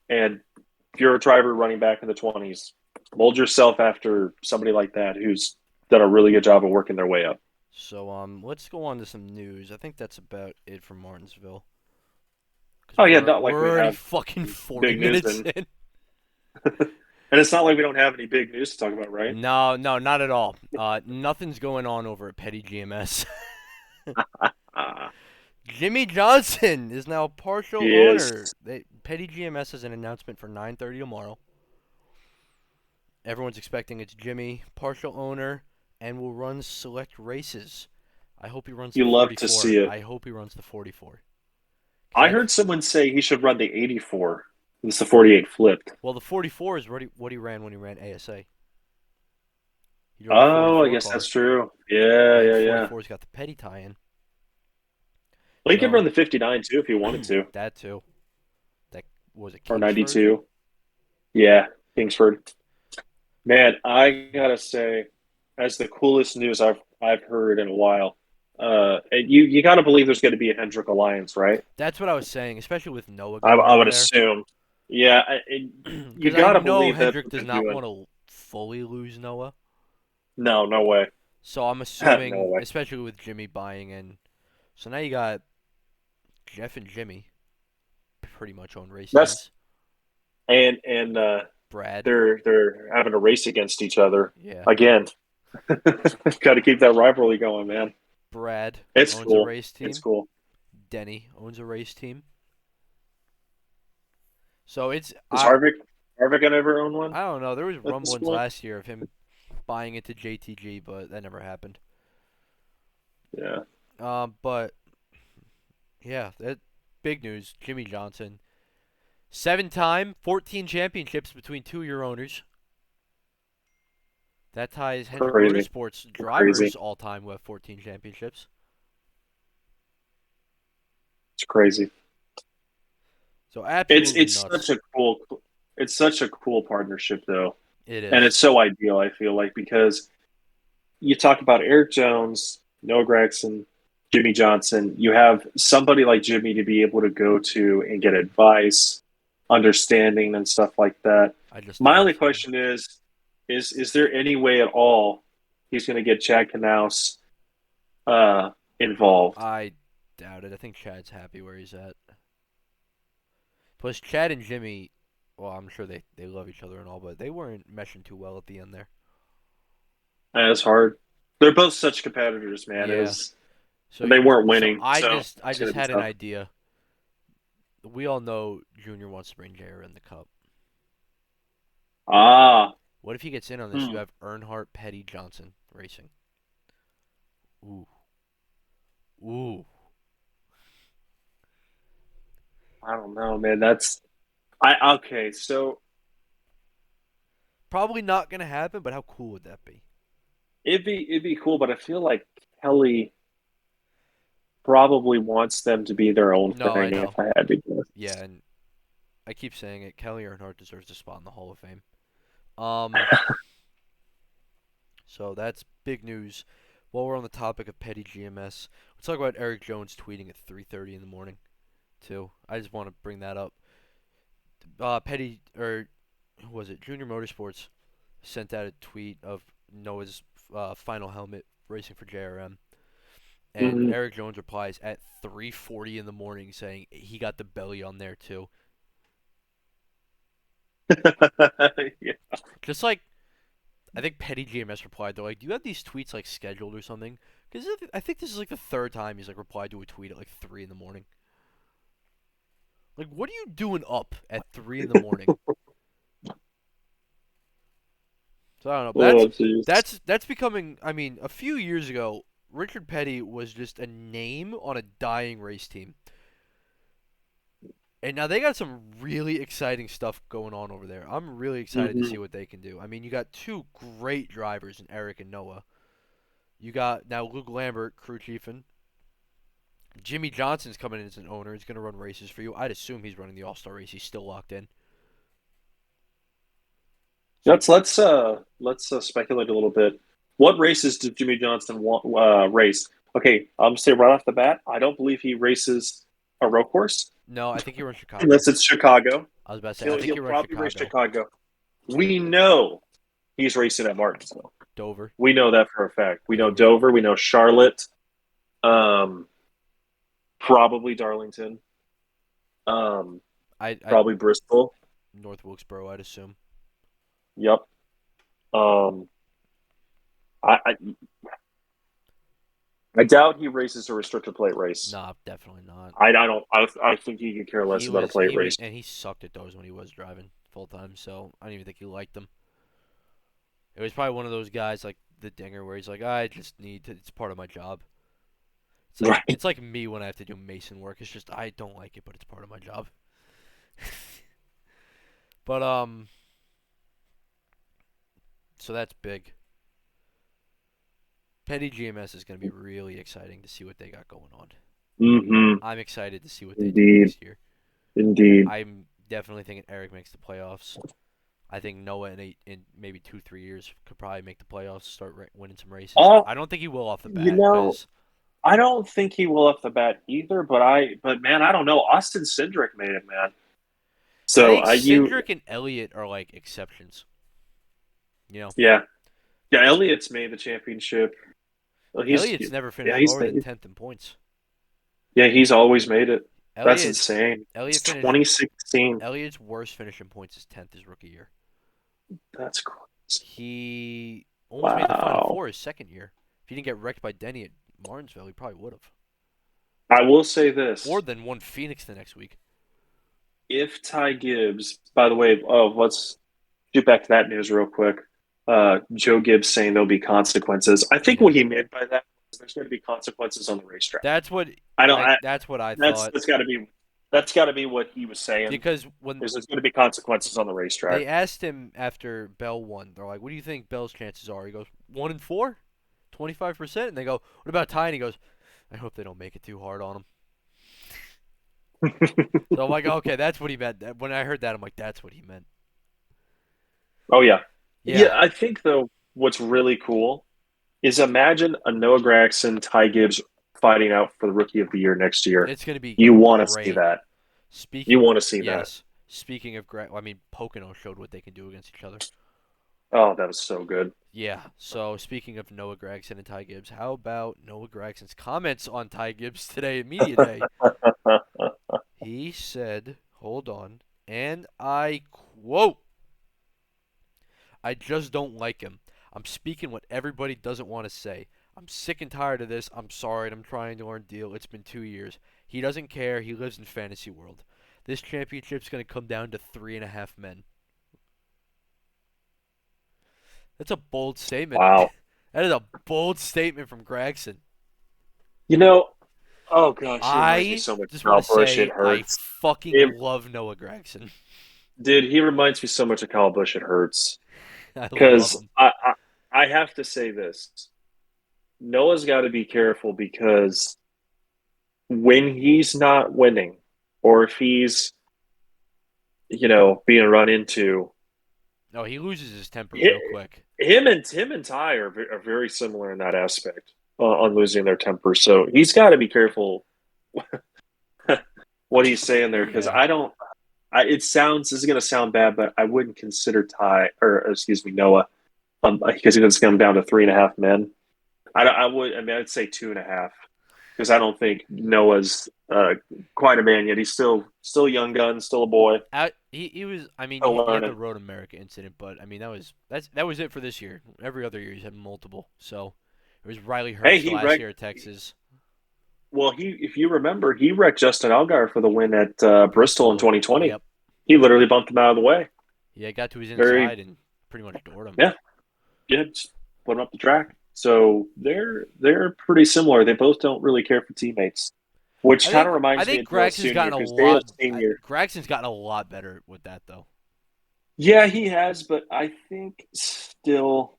and if you're a driver running back in the 20s, mold yourself after somebody like that who's done a really good job of working their way up. let's go on to some news. I think that's about it for Martinsville. Because Oh yeah, we're, not like we're we already have fucking 40 big news, minutes in. and it's not like we don't have any big news to talk about, right? No, no, not at all. Nothing's going on over at Petty GMS. Uh, Jimmy Johnson is now partial yes, owner. Petty GMS has an announcement for 9:30 tomorrow. Everyone's expecting it's Jimmy, partial owner, and will run select races. I hope he runs the you love to 44. see it. I hope he runs the 44. 'Cause I heard someone say he should run the 84. It's the 48 flipped. well, the 44 is what he ran when he ran ASA. He drove the Oh, I 44 guess that's car, true. Yeah, and the yeah, yeah. 44's got the Petty tie-in. Well, he could So run the 59 too if he wanted to, that too. That was it. or Kingsford. 92. Yeah, Kingsford. Man, I gotta say, that's the coolest news I've heard in a while. And you gotta believe there's going to be a Hendrick alliance, right? That's what I was saying, especially with Noah I going would over there. assume. Yeah, you Because I gotta know believe that's Hendrick what does they're not doing. want to fully lose Noah. No, no way. So I'm No assuming, way. especially with Jimmy buying in. So now you got Jeff and Jimmy pretty much own race That's teams. and Brad, they're having a race against each other yeah. again. Got to keep that rivalry going, man. Brad It's owns a cool. race It's team. cool. Denny owns a race team. So it's Is Harvick gonna ever own one I don't know. There was at this rumblings point? last year of him buying into JTG, but that never happened. Yeah, But yeah, that big news. Jimmy Johnson, 7-time, 14 championships between two-year owners. That ties Hendrick crazy, Motorsports crazy. drivers all time with 14 championships. It's crazy. So It's absolutely it's nuts. such a cool it's such a cool partnership though, It and is. it's so ideal. I feel like because you talk about Eric Jones, Noah Gregson, Jimmy Johnson. You have somebody like Jimmy to be able to go to and get advice, understanding, and stuff like that. I just My don't only see. question is there any way at all he's going to get Chad Knaus involved? I doubt it. I think Chad's happy where he's at. Plus, Chad and Jimmy, well, I'm sure they love each other and all, but they weren't meshing too well at the end there. It's hard. They're both such competitors, man. Yeah. They weren't So winning, so I it's going just to be had an tough. idea. We all know Junior wants to bring JR in the cup. Ah, What if he gets in on this? You hmm. have Earnhardt, Petty, Johnson racing. Ooh, ooh. I don't know, man. That's I okay. So Probably not gonna happen, but how cool would that be? it'd be cool, but I feel like Kelly probably wants them to be their own No, I thing. know. If I had to guess, Yeah, and I keep saying it. Kelly Earnhardt deserves a spot in the Hall of Fame. Um, so that's big news. While we're on the topic of petty GMS, let's talk about Eric Jones tweeting at 3:30 in the morning too. I just want to bring that up. Petty or who was it? Junior Motorsports sent out a tweet of Noah's final helmet racing for JRM, and hmm. Eric Jones replies at 3:40 in the morning saying he got the belly on there too. Yeah. Just like I think Petty GMS replied, they're like, "Do you have these tweets like scheduled or something?" Because I think this is like the third time he's like replied to a tweet at like 3 in the morning. Like, what are you doing up at 3 in the morning? So I don't know. Oh, jeez. That's becoming. I mean, a few years ago, Richard Petty was just a name on a dying race team, and now they got some really exciting stuff going on over there. I'm really excited to Hmm. see what they can do. I mean, you got two great drivers in Eric and Noah. You got now Luke Lambert, crew chiefing. Jimmy Johnson's coming in as an owner. He's going to run races for you. I'd assume he's running the All Star race. He's still locked in. So Let's speculate a little bit. What races did Jimmy Johnson race? Okay, I'm say right off the bat, I don't believe he races a road course no, I think he runs Chicago. unless it's Chicago. I was about to say I He'll think he'll he runs probably race Chicago, Chicago. We know he's racing at Martinsville. Dover, We know that for a fact. We know Dover. Dover. We know Charlotte. Um, probably Darlington. Um, I probably Bristol. North Wilkesboro. I'd assume. Yep. Um, I I doubt he races a restrictor plate race. Nah, definitely not. I don't. I think he could care less about a plate He was race. and he sucked at those when he was driving full time. So I don't even think he liked them. It was probably one of those guys like the Dinger where he's like, I just need to. It's part of my job. Right. It's like me when I have to do mason work. It's just I don't like it, but it's part of my job. But so that's big. Petty GMS is going to be really exciting to see what they got going on. Mm-hmm. I'm excited to see what they do Indeed. next year. Indeed. I'm definitely thinking Eric makes the playoffs. I think Noah in maybe 2 3 years could probably make the playoffs, start winning some races. All I don't think he will off the you bat know, because I don't think he will off the bat either. But man, I don't know. Austin Cindric made it, man. I So think I you Cindric and Elliott are like exceptions. You know, yeah. Yeah, Elliott's made the championship. Well, Elliott's never yeah, finished lower than 10th in points. he's always made it. That's Elliott insane. It's Elliott finished 2016. Elliott's worst finish in points is 10th his rookie year. That's crazy. He almost made the Final Wow. Four his second year. If he didn't get wrecked by Denny at Martinsville, he probably would have. I will say Or this. then won Phoenix the next week. If Ty Gibbs, by the way, let's get back to that news real quick. Joe Gibbs saying there'll be consequences. I think Yeah, what he meant by that is there's going to be consequences on the racetrack. that's what I don't. that's what I That's thought that's got to be what he was saying. because when Is there's going to be consequences on the racetrack? they asked him after Bell won, they're like, "What do you think Bell's chances are?" He goes, 1 in 4, 25%. And they go, "What about Ty?" And he goes, "I hope they don't make it too hard on him." So I'm like, okay, that's what he meant. When I heard that, I'm like, that's what he meant. Oh yeah, yeah. Yeah, I think though, what's really cool is imagine a Noah Gragson, Ty Gibbs fighting out for the Rookie of the Year next year. it's gonna be You want to see great. that. You Speaking, want to see that. yes. Speaking of I mean, Pocono showed what they can do against each other. Oh, that was so good. Yeah. So speaking of Noah Gragson and Ty Gibbs, how about Noah Gragson's comments on Ty Gibbs today at media day? He said, "Hold on," and I quote, "I just don't like him. I'm speaking what everybody doesn't want to say. I'm sick and tired of this. I'm sorry, and I'm trying to learn deal. It's been 2 years. He doesn't care. He lives in fantasy world. This championship's going to come down to 3.5 men." That's a bold statement. Wow. That is a bold statement from Gregson. You know, oh gosh, he reminds me I so much just of want Kyle to Busch. It say I hurts. fucking It love Noah Gregson. did. He reminds me so much of Kyle Busch. It hurts I love because him. I have to say this. Noah's got to be careful because when he's not winning, or if he's being run into, No, he loses his temper hi- real quick. him and Ty are very similar in that aspect on losing their temper. So he's got to be careful what he's saying there because Yeah. I don't. It sounds this is going to sound bad, but I wouldn't consider Ty or excuse me Noah because it's come down to 3.5 men. I would. I mean, I'd say 2.5 because I don't think Noah's quite a man yet. He's still a young gun, still a boy, He was. I mean, still he had the learning. Road America incident, but I mean that was it for this year. Every other year he's had multiple. So it was Riley Hey, Hurst he last wrecked. year at Texas, Well, if you remember, he wrecked Justin Allgaier for the win at Bristol in Bristol. 2020. Yep. He literally bumped him out of the way. Yeah, got to his Very, inside and pretty much doored him. yeah, yeah, just put him up the track. So they're pretty similar. They both don't really care for teammates, which I kind of think I reminds me think of Dale Gregson's Senior gotten a because Dale lot. Senior. Gregson's gotten a lot better with that though. Yeah, he has, but I think still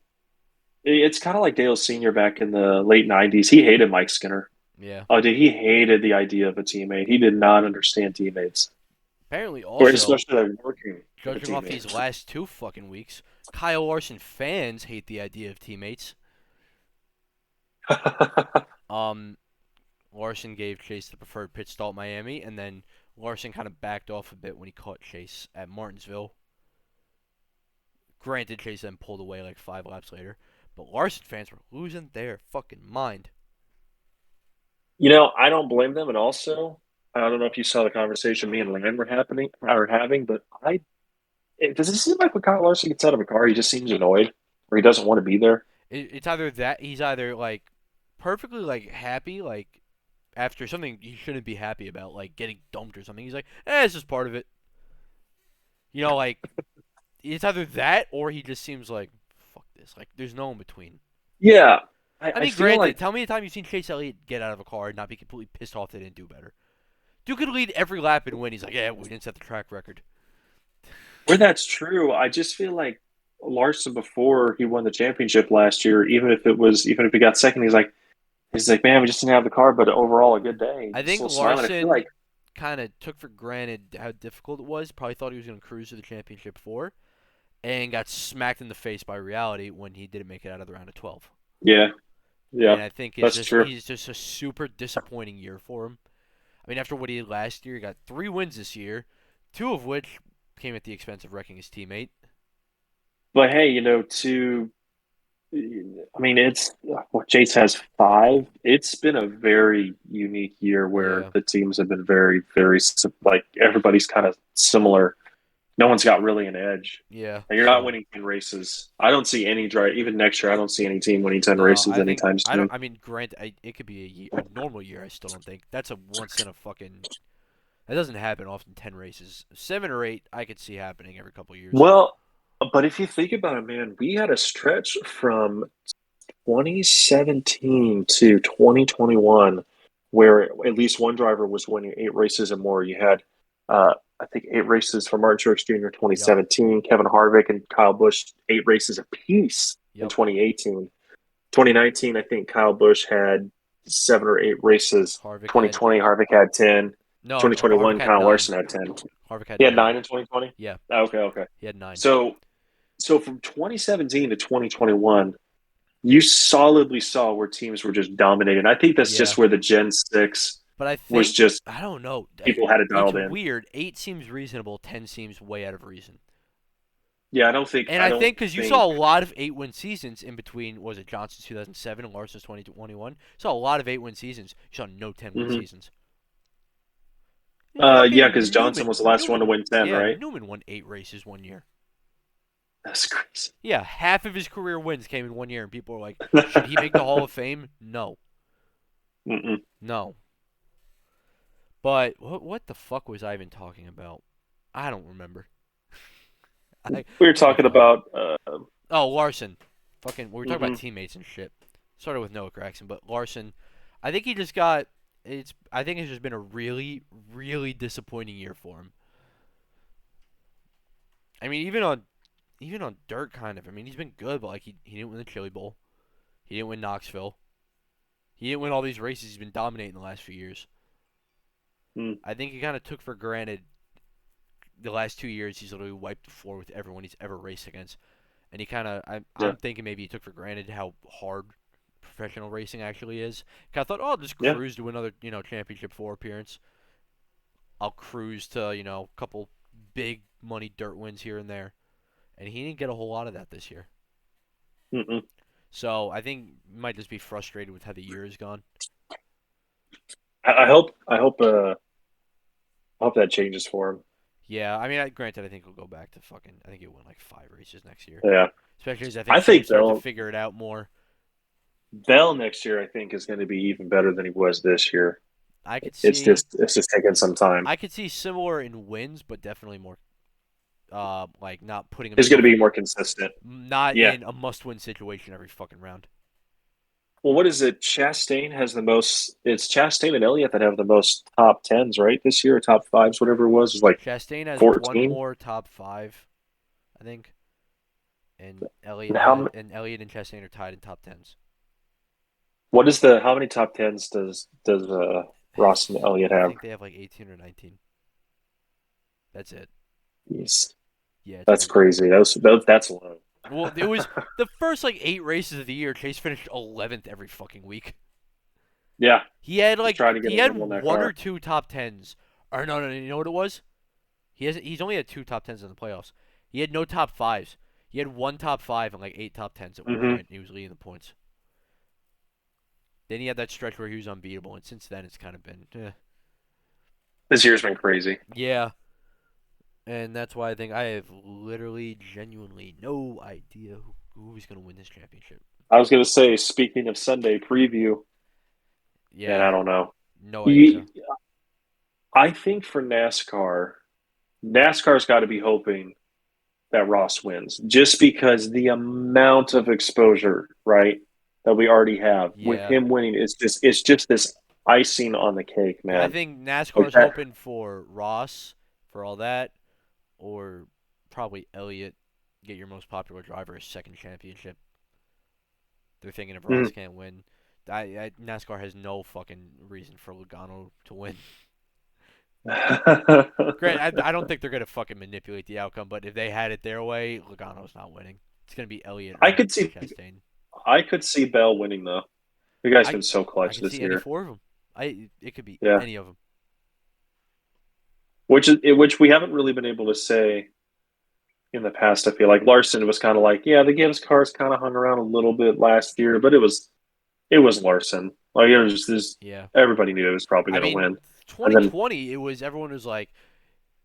it's kind of like Dale Senior back in the late '90s. He hated Mike Skinner. Yeah. Oh, dude, he hated the idea of a teammate. He did not understand teammates, Apparently, or also especially like working with a judging off teammate. these last 2 fucking weeks, Kyle Larson fans hate the idea of teammates. Um, Larson gave Chase the preferred pit stop at Miami, and then Larson kind of backed off a bit when he caught Chase at Martinsville. Granted, Chase then pulled away like 5 laps later, but Larson fans were losing their fucking mind. I don't blame them, and also I don't know if you saw the conversation me and Ryan were having, but does it seem like when Kyle Larson gets out of a car, he just seems annoyed, or he doesn't want to be there? It's either that he's either like perfectly like happy, like after something he shouldn't be happy about, like getting dumped or something. He's like, it's just part of it. Like it's either that or he just seems like, fuck this. Like there's no in between. Yeah, I I mean, feel granted, like tell me the time you've seen Chase Elliott get out of a car and not be completely pissed off they didn't do better. Dude could lead every lap and win. He's like, yeah, we didn't set the track record. where that's true. I just feel like Larson before he won the championship last year, even if he got second, he's like, man, we just didn't have the car, but overall a good day. I think Still smiling. I feel like Larson kind of took for granted how difficult it was. Probably thought he was going to cruise to the championship for, and got smacked in the face by reality when he didn't make it out of the round of 12. yeah, yeah, And I think that's true. he's just a super disappointing year for him. I mean, after what he did last year, he got 3 wins this year, 2 of which came at the expense of wrecking his teammate. But hey, I mean, it's what Jace has five. It's been a very unique year where Yeah, the teams have been very, very like everybody's kind of similar. No one's got really an edge. yeah. And you're not So winning 10 races. I don't see any drive, even next year, I don't see any team winning 10 no, races I think anytime I don't. soon. I mean, it could be a normal year. I still don't think that's a once in a fucking. That doesn't happen often. 10 races, 7 or 8, I could see happening every couple years. Well, but if you think about it, man, we had a stretch from 2017 to 2021 where at least one driver was winning 8 races and more. You had, I think, 8 races for Martin Truex Jr. Yep, 2017, Kevin Harvick and Kyle Busch, 8 races apiece in yep. 2018. 2019, I think Kyle Busch had 7 or 8 races. Harvick had 2020, Harvick had 10. no. Harvick 2021, had Kyle nine. Larson had 10. Harvick had He had nine. 9 in 2020? Yeah, Okay, okay. he had nine. So from 2017 to 2021, you solidly saw where teams were just dominating. I think that's Yeah, just where the Gen 6 but I was think just I don't know. people had it It's dialed in. weird. 8 seems reasonable. 10 seems way out of reason. Yeah, And I I don't think because you think saw a lot of 8-win seasons in between, was it Johnson's 2007 and Larson's 2021? Saw a lot of 8-win seasons. You saw no 10-win mhm. seasons. Yeah, because Fucking Johnson was the last one to Newman, win 10, yeah, right? Newman won 8 races one year. That's crazy. Yeah, half of his career wins came in one year, and people are like, should he make the Hall of Fame? No, Mm-mm. no. But what the fuck was I even talking about? I don't remember. We were What was I talking talking about? about Oh, Larson. Fucking, we were talking about mhm. teammates and shit. Started with Noah Gregson, but Larson, I think he just got. It's. I think it's just been a really, really disappointing year for him. I mean, even on dirt, kind of. I mean, he's been good, but like he didn't win the Chili Bowl. He didn't win Knoxville. He didn't win all these races. He's been dominating the last few years. Mm, I think he kind of took for granted the last 2 years. He's literally wiped the floor with everyone he's ever raced against, and he kind of. yeah, I'm thinking maybe he took for granted how hard professional racing actually is. I thought, oh, I'll just yeah. cruise to another, championship four appearance. I'll cruise to, a couple big money dirt wins here and there. And he didn't get a whole lot of that this year. Mm-mm. So I think he might just be frustrated with how the year has gone. I hope that changes for him. Yeah, I mean, granted, I think he'll go back to fucking. I think he'll win like 5 races next year. Yeah, Especially as I think I think teams start to figure it out more. Bell next year, I think, is going to be even better than he was this year. I could see, It's just taking some time. I could see similar in wins, but definitely more, like not putting He's going to himself be in, more consistent. not Yeah. in a must-win situation every fucking round. Well, what is it? Chastain has the most. It's Chastain and Elliott that have the most top tens, right? This year, or top fives, whatever it was like Chastain has one 14. more top five, I think, and And how? Elliott and Chastain are tied in top tens. What is the? How many top tens does Ross and Elliott I have? think they have like 18 or 19. That's it. Jeez, Yeah, it's that's crazy. crazy. That's low. Well, it was the first like 8 races of the year. Chase finished 11th every fucking week. Yeah, He had just like trying to get he a had win on that one or car. two top tens. Or no, no, no. You know what it was? He's only had two top tens in the playoffs. He had no top fives. He had one top five and like 8 top tens at one Hmm. point. And he was leading the points. Then he had that stretch where he was unbeatable, and since then it's kind of been, This year's been crazy. yeah. And that's why I think I have literally, genuinely no idea who's going to win this championship. I was gonna say, speaking of Sunday preview, man, Yeah, I don't know. no Ye- idea. I think for NASCAR, NASCAR's got to be hoping that Ross wins, just because the amount of exposure, right, that we already have with Yeah, him winning, it's just this icing on the cake, yeah. I man. think Like NASCAR's that. hoping for Ross for all that, or probably Elliott get your most popular driver a second championship. They're thinking if Ross Mm. can't win, NASCAR has no fucking reason for Logano to win. Great. I don't think they're gonna fucking manipulate the outcome, but if they had it their way, Logano's not winning. It's gonna be Elliott I or could see, Chastain. I could see Bell winning though. The guy's I been so I clutch could this see any year. four of them. It could be Yeah. any of them. which we haven't really been able to say in the past. I feel like Larson was kind of like, yeah, the Gibbs cars kind of hung around a little bit last year, but it was Larson. Like it was just Yeah. everybody knew it was probably I going to mean, win, and then 2020, it was everyone was like,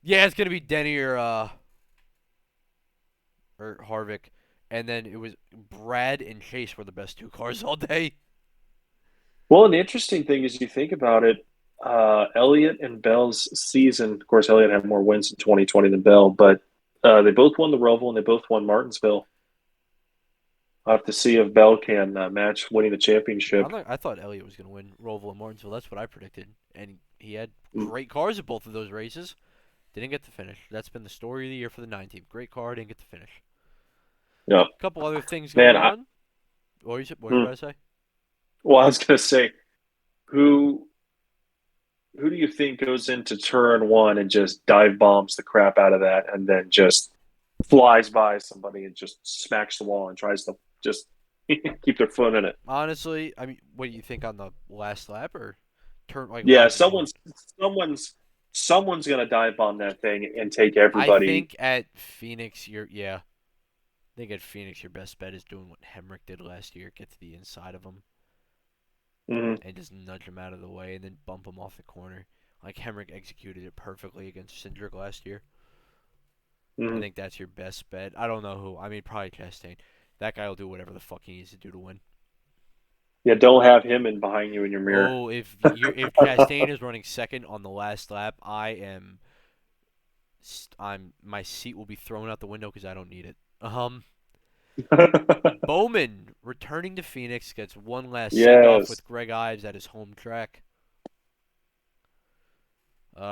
yeah, it's gonna be Denny or Harvick, and then it was Brad and Chase were the best two cars all day. well, and the interesting thing is you think about it, Elliott and Bell's season. Of course, Elliott had more wins in 2020 than Bell, but they both won the Roval and they both won Martinsville. I'll have to see if Bell can match winning the championship. I thought Elliott was gonna win Roval and Martinsville. That's what I predicted, and he had Mm, great cars at both of those races. Didn't get to finish. That's been the story of the year for the 9 team. Great car, didn't get to finish. yeah, A couple other things man. going on. What are you Mm, about to say? well, I was going to say who who do you think goes into turn one and just dive bombs the crap out of that, and then just flies by somebody and just smacks the wall and tries to just keep their foot in it? Honestly, I mean, what do you think on the last lap or turn like Yeah, lap one? someone's gonna dive bomb that thing and take I everybody. think at Phoenix, I think at Phoenix your best bet is doing what Hemrick did last year. Get to the inside of him Mhm, and just nudge him out of the way and then bump him off the corner. Like Hemrick executed it perfectly against Cindric last year. I mhm. think that's your best bet. I don't know who. I mean, probably Chastain. That guy will do whatever the fuck he needs to do to win. Yeah, don't have him in behind you in your mirror. Oh, if Chastain is running second on the last lap, I'm my seat will be thrown out the window because I don't need it. Bowman returning to Phoenix gets one last send off Yes. with Greg Ives at his home track.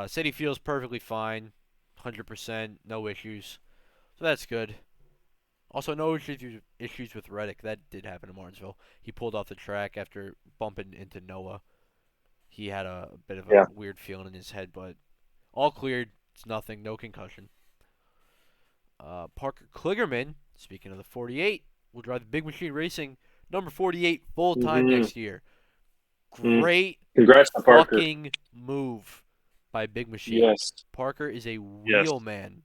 Said he feels perfectly fine, 100%, no issues, so that's good. Also, no issues with Reddick. That did happen in Martinsville. He pulled off the track after bumping into Noah. He had a bit of a Yeah. weird feeling in his head, but all cleared. It's nothing. No concussion. Parker Kligerman, speaking of the 48, will drive the Big Machine Racing number 48 full time Hmm. next year. Great Congrats to Parker. fucking move by Big Machine. Yes. Parker is a Yes. real man.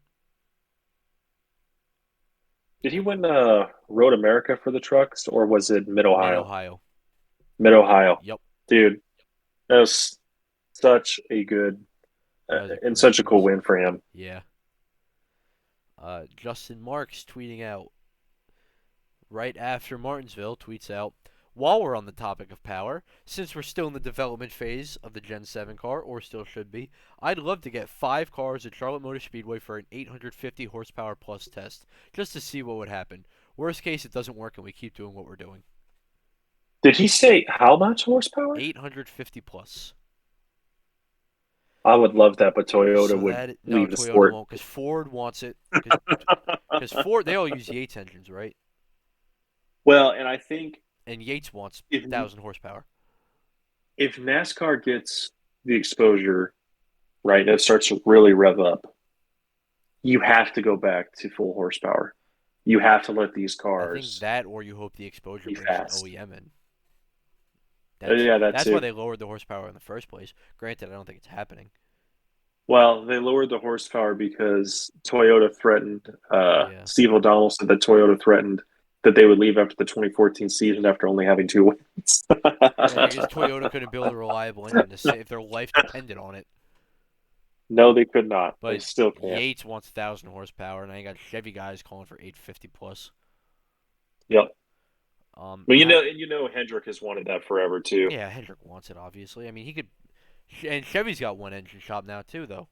Did he win Road America for the trucks, or was it Mid Mid Ohio? Ohio. Mid Ohio. Yep. Dude, that was such a good That was a and great such a cool race. win for him. Yeah. Justin Marks tweeting out right after Martinsville tweets out, while we're on the topic of power, since we're still in the development phase of the Gen 7 car, or still should be, I'd love to get 5 cars at Charlotte Motor Speedway for an 850 horsepower plus test, just to see what would happen. Worst case, it doesn't work and we keep doing what we're doing. Did he say how much horsepower? 850 plus. I would love that, but Toyota So would that, no, leave the Toyota sport. won't, because Ford wants it. Because Ford, they all use Yates engines, right? Well, and I think And Yates wants if 1,000 horsepower. if NASCAR gets the exposure right and it starts to really rev up, you have to go back to full horsepower. You have to let these I think cars that, or you hope the exposure be brings an fast. OEM in. That's Yeah, that that's why too. they lowered the horsepower in the first place. Granted, I don't think it's happening. Well, they lowered the horsepower because Toyota threatened, Yeah, Steve O'Donnell said that Toyota threatened that they would leave after the 2014 season after only having two wins. yeah, because Toyota couldn't build a reliable engine to say if their life depended on it. No, they could not. They But still can't. Yates wants 1,000 horsepower, and I got Chevy guys calling for 850 plus. Yep. Well, Ha- Hendrick has wanted that forever too. yeah, Hendrick wants it obviously. I mean, he could, and Chevy's got one engine shop now too, though.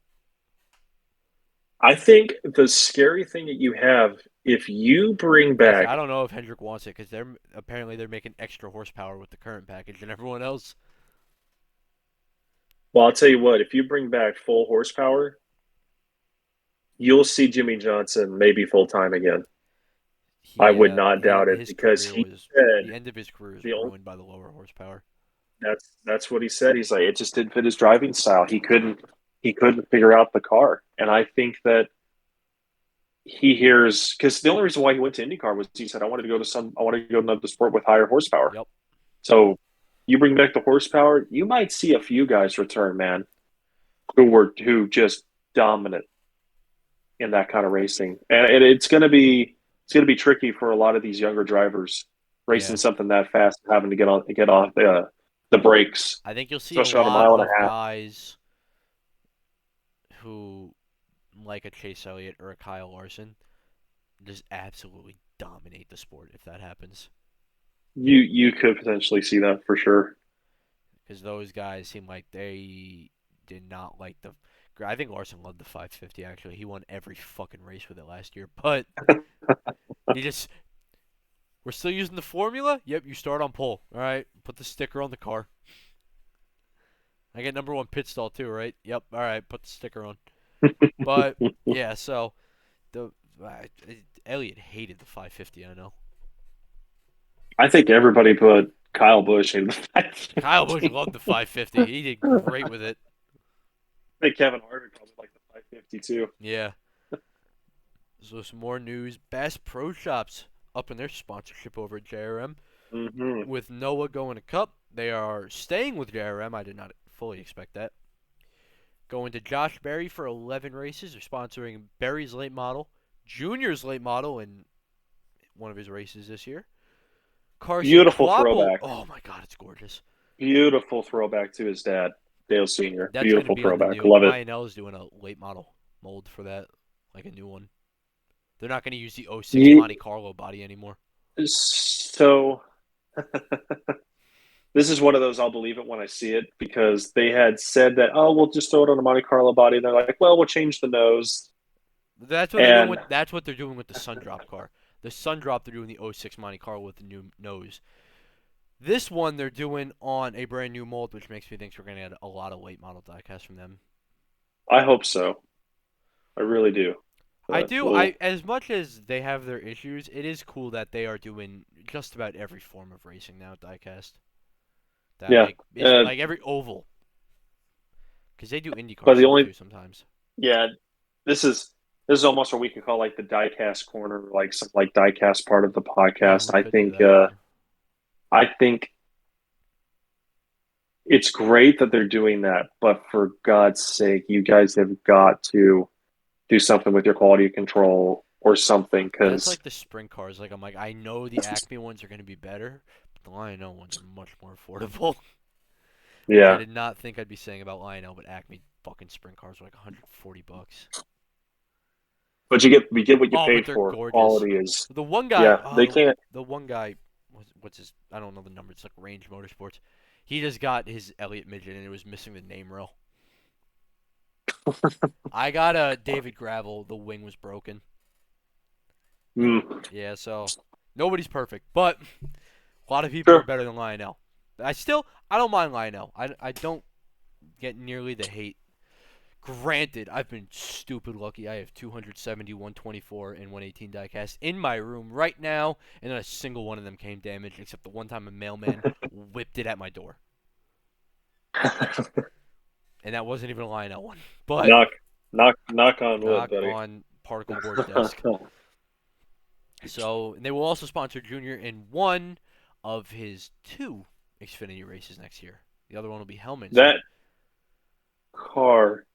I think the scary thing that you have if you bring Actually, back, I don't know if Hendrick wants it because they're making extra horsepower with the current package than everyone else. well, I'll tell you what, if you bring back full horsepower, you'll see Jimmy Johnson maybe full time again. I would not doubt it His because career he was said the end of his career is the only ruined by the lower horsepower. that's what he said. He's like it just didn't fit his driving style. He couldn't figure out the car, and I think that he hears because the only reason why he went to IndyCar was he said I wanted to go to another sport with higher horsepower. Yep. So you bring back the horsepower, you might see a few guys return, man, who just dominant in that kind of racing, and it's going to be tricky for a lot of these younger drivers racing Yeah. something that fast, having to get off the brakes, I think you'll see a especially on a lot mile and of a half. guys who, like a Chase Elliott or a Kyle Larson, just absolutely dominate the sport if that happens. You could potentially see that for sure. Because those guys seem like they did not like the. I think Larson loved the 550. Actually, he won every fucking race with it last year. But he just, we're still using the formula. Yep, you start on pole. All right, put the sticker on the car. I get number one pit stall too, right? Yep. All right, put the sticker on. But yeah, so the uh, Elliott hated the 550. I know. I think everybody but Kyle Busch in the five. Kyle Busch loved the 550. He did great with it. I think Kevin Harvick probably like the 550 too. Yeah. So some more news. Bass Pro Shops up in their sponsorship over at JRM. Hmm. With Noah going to Cup, they are staying with JRM. I did not fully expect that. Going to Josh Berry for 11 races. They're sponsoring Berry's late model, Junior's late model in one of his races this year. Carson Beautiful Kvapil. throwback. Oh my God, it's gorgeous. Beautiful throwback to his dad, Dale Sr. That's going to Beautiful be on the throwback. new. Love it. Lionel is doing a late model mold for that, like a new one. They're not going to use the '06 Ye- Monte Carlo body anymore. So this is one of those I'll believe it when I see it because they had said that, oh, we'll just throw it on a Monte Carlo body. And they're like, well, we'll change the nose. That's what they're doing And with. That's what they're doing with the Sundrop car. The Sundrop they're doing the '06 Monte Carlo with the new nose. This one they're doing on a brand new mold, which makes me think we're going to get a lot of late model diecast from them. I hope so. I really do. I But do. I we'll, as much as they have their issues, it is cool that they are doing just about every form of racing now diecast. That yeah. like is like every oval because they do IndyCar But the stuff only, too sometimes. yeah, this is this is almost what we could call like the diecast corner, like some like diecast part of the Yeah, podcast. we could do that. I think it's great that they're doing that, but for God's sake, you guys have got to do something with your quality control or something That's because like the sprint cars. Like I'm like I know the Acme ones are going to be better, but the Lionel ones are much more affordable. Which I yeah. did not think I'd be saying about Lionel, but Acme fucking sprint cars were like $140. But you get what you Oh, but paid they're for. gorgeous. Quality is The one guy, yeah. They can't. the one guy, what's his? I don't know the number. It's like Range Motorsports. He just got his Elliott midget and it was missing the name rail. I got a David Gravel. The wing was broken. Mm, Yeah, so nobody's perfect, but a lot of people are sure. better than Lionel. I don't mind Lionel. I don't get nearly the hate. Granted, I've been stupid lucky. I have 270, 124, and 118 diecast in my room right now, and not a single one of them came damaged, except the one time a mailman whipped it at my door. And that wasn't even a Lionel one. But knock, knock on wood, knock buddy. on particle board desk. So they will also sponsor Junior in one of his two Xfinity races next year. The other one will be Hellman. So That car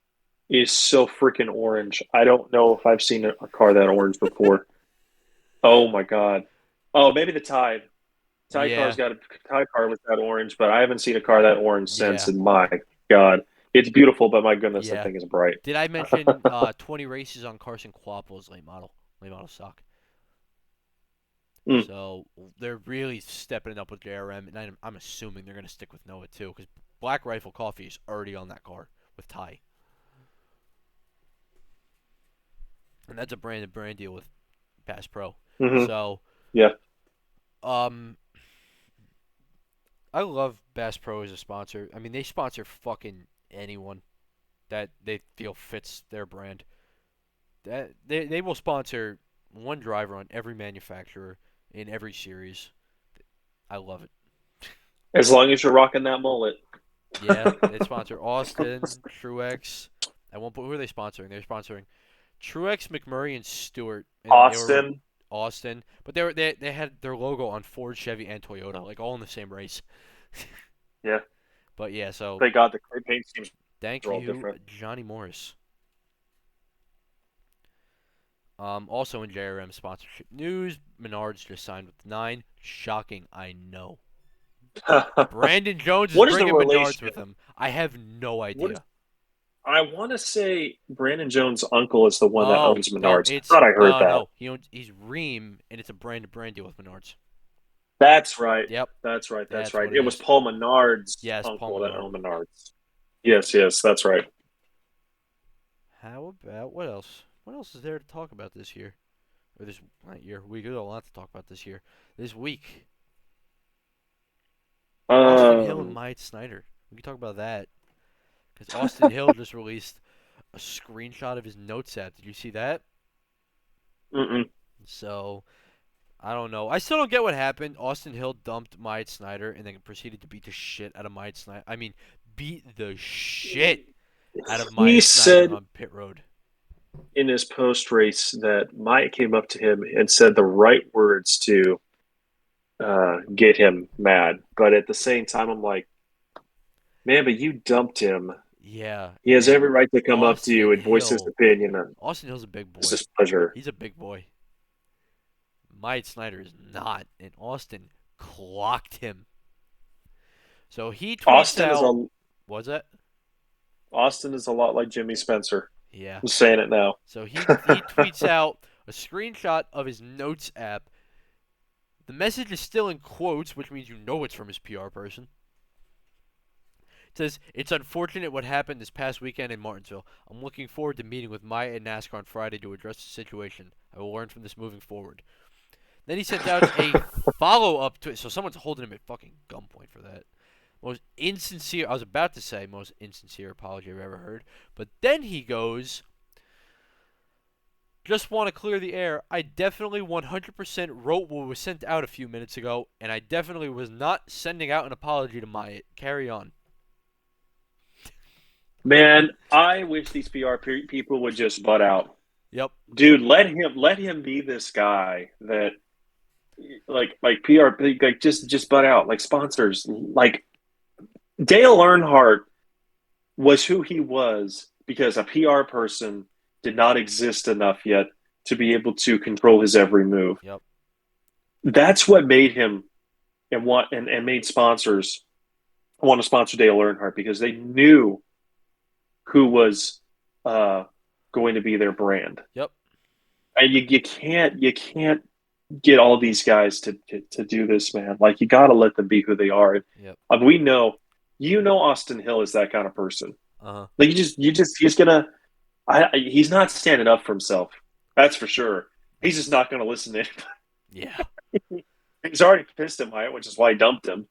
is so freaking orange. I don't know if I've seen a car that orange before. Oh my God. Oh, maybe the Tide. Tide car's yeah, got a Tide car with that orange, but I haven't seen a car that orange since. yeah, And my God, it's beautiful, but my goodness, that yeah. thing is bright. Did I mention 20 races on Carson Kvapil's late model stock? Mm. So they're really stepping it up with JRM, and I'm assuming they're going to stick with Noah too, because Black Rifle Coffee is already on that car with Ty, and that's a brand deal with Bass Pro. Hmm. So Yeah. um, I love Bass Pro as a sponsor. I mean, they sponsor fucking anyone that they feel fits their brand. That they will sponsor one driver on every manufacturer in every series. I love it. As long as you're rocking that mullet. Yeah, they sponsor Austin, Truex. At one point, who are they sponsoring? They're sponsoring Truex, McMurray, and Stewart, and they were Austin. Austin. But they had their logo on Ford, Chevy, and Toyota, like all in the same race. Yeah. But yeah, so Thank God the paint schemes thank are all you, different. Johnny Morris. Also in JRM sponsorship news, Menards just signed with 9. Shocking, I know. Brandon Jones is What is the bringing Menards with relationship? him. I have no What is? idea. I want to say Brandon Jones' uncle is the one that Oh owns no, Menards. I it's thought I heard no, that. no. He's Ream, and it's a brand deal with Menards. That's right. Yep, That's right. That's that's right. what it It was is. Paul Menard's Yes, Paul uncle that Menard. owned Menards. Yes, yes, that's right. How about what else? What else is there to talk about this year? Or this not year? We got a lot to talk about this year. This week, Austin Hill and Um, Myatt Snyder. We can talk about that because Austin Hill just released a screenshot of his notes app. Did you see that? mm-mm. So I don't know. I still don't get what happened. Austin Hill dumped Myatt Snyder and then proceeded to beat the shit out of Myatt Snyder. I mean, beat the shit out of He Myatt Snyder said on pit road. in his post race that Mike came up to him and said the right words to get him mad. But at the same time, I'm like, man, but you dumped him. Yeah, He has and every right to come up to you Austin and voice his Hill. opinion and Austin Hill's a big his boy. displeasure. He's a big boy. Myatt Snyder is not, and Austin clocked him. So he tweets Austin is out, a was it? Austin is a lot like Jimmy Spencer. Yeah. I'm saying it now. So he tweets out a screenshot of his notes app. The message is still in quotes, which means you know it's from his PR person. It says, "It's unfortunate what happened this past weekend in Martinsville. I'm looking forward to meeting with Maya and NASCAR on Friday to address the situation. I will learn from this moving forward." Then he sent out a follow-up to it. So someone's holding him at fucking gunpoint for that. Most insincere, I was about to say most insincere apology I've ever heard. But then he goes, "Just want to clear the air. I definitely 100% wrote what was sent out a few minutes ago, and I definitely was not sending out an apology to Myatt. Carry on." Man, I wish these people would just butt out. Yep. Dude, let him be this guy that like PR like just butt out. Like sponsors. Like Dale Earnhardt was who he was because a PR person did not exist enough yet to be able to control his every move. Yep. That's what made him and made sponsors want to sponsor Dale Earnhardt because they knew who was uh, going to be their brand. Yep. And you can't get all these guys to do this, man. Like you got to let them be who they are. Yep. We know, Austin Hill is that kind of person. Uh huh. Like he's gonna. He's not standing up for himself. That's for sure. He's just not going to listen to Yeah. anybody. He's already pissed at Myatt, which is why he dumped him.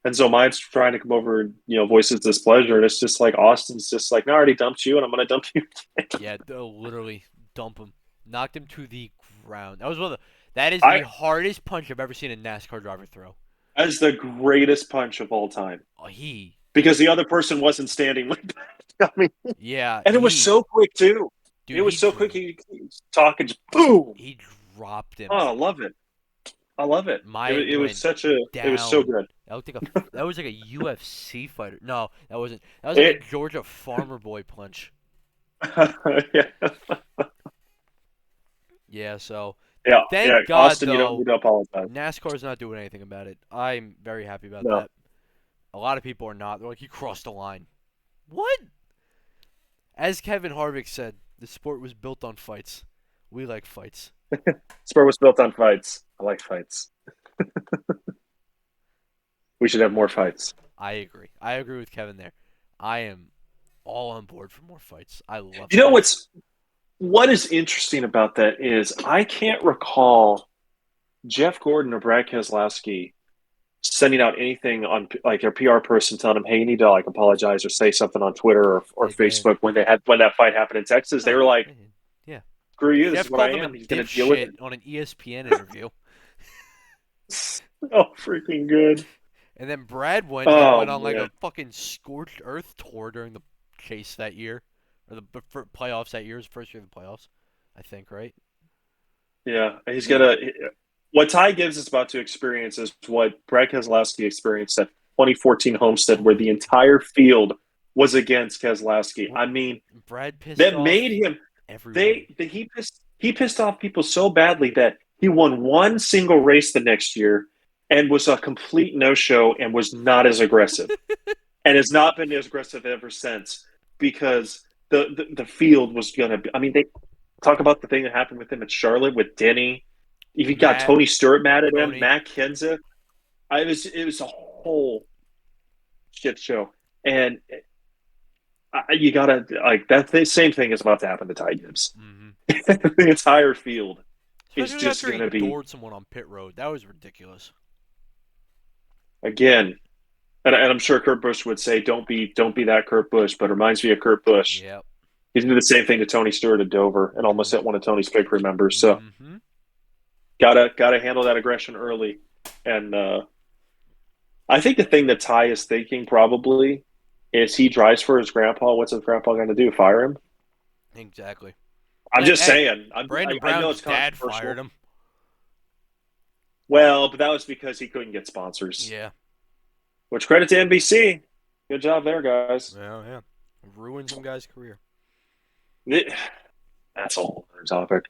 And so Myatt's trying to come over and voice his displeasure, and it's just like Austin's just like, no, I already dumped you, and I'm going to dump you. Yeah. They'll literally dump him, knocked him to the ground. That was one of the. That is the I hardest punch I've ever seen a NASCAR driver throw. As the greatest punch of all time Oh, he. because the other person wasn't standing with that. I mean, Yeah. and it was so quick too. It Dude. was so quick. He was talking, just boom. He dropped him. Oh, I love it. I love it. It, Myatt it was went such a. It was so down. good. That looked like a. That was like a UFC fighter. No, that wasn't. That was like a It. Georgia farmer boy punch. Yeah. Yeah. So, Yeah. Yeah. thank God Austin, you don't though, need to apologize. NASCAR's not doing anything about it. I'm very happy about No. that. A lot of people are not. They're like, "You crossed the line." What? As Kevin Harvick said, the sport was built on fights. We like fights. Sport was built on fights. I like fights. We should have more fights. I agree. I agree with Kevin there. I am all on board for more fights. I love You know fights. what is interesting about that is I can't recall Jeff Gordon or Brad Keselowski sending out anything on like their PR person telling them, "Hey, you need to like apologize or say something on Twitter or They did. Facebook when that fight happened in Texas." They No. were like, Yeah. "Screw you, this is Jeff what I called him a am. He's going to deal with it." dipshit on an ESPN interview. Oh, freaking good. And then Brad Oh went on like man, a fucking scorched earth tour during the chase that year, or the playoffs that year. His first year of the playoffs, I think, right? yeah, he's gonna. What Ty Gibbs is about to experience is what Brad Keselowski experienced at 2014 Homestead, Oh where my the god. entire field was against Keselowski. Well, I mean, Brad pissed that made off him. everyone. He he pissed off people so badly that he won one single race the next year and was a complete no-show and was not as aggressive and has not been as aggressive ever since because the field was gonna be. I mean, they talk about the thing that happened with him at Charlotte with Denny. If you got Matt, Tony Stewart mad at him, Tony. Matt Kenseth, it was a whole shit show, and you gotta like that. The same thing is about to happen to Ty Gibbs. Mm-hmm. The entire field is Especially just after he gonna be doored someone on pit road. That was ridiculous. again. And I'm sure Kurt Busch would say, don't be that Kurt Busch," but it reminds me of Kurt Busch. Yep. He did the same thing to Tony Stewart at Dover and almost hit one of Tony's pick members. So Mm-hmm. gotta handle that aggression early. And I think the thing that Ty is thinking probably is he drives for his grandpa. What's his grandpa going to do? Fire him? Exactly. I'm just Hey, saying. Brandon I know Brown's it's dad controversial. fired him. Well, but that was because he couldn't get sponsors. Yeah. Which credit to NBC. Good job there, guys. Well, yeah. Ruined some guy's career. That's a whole other topic.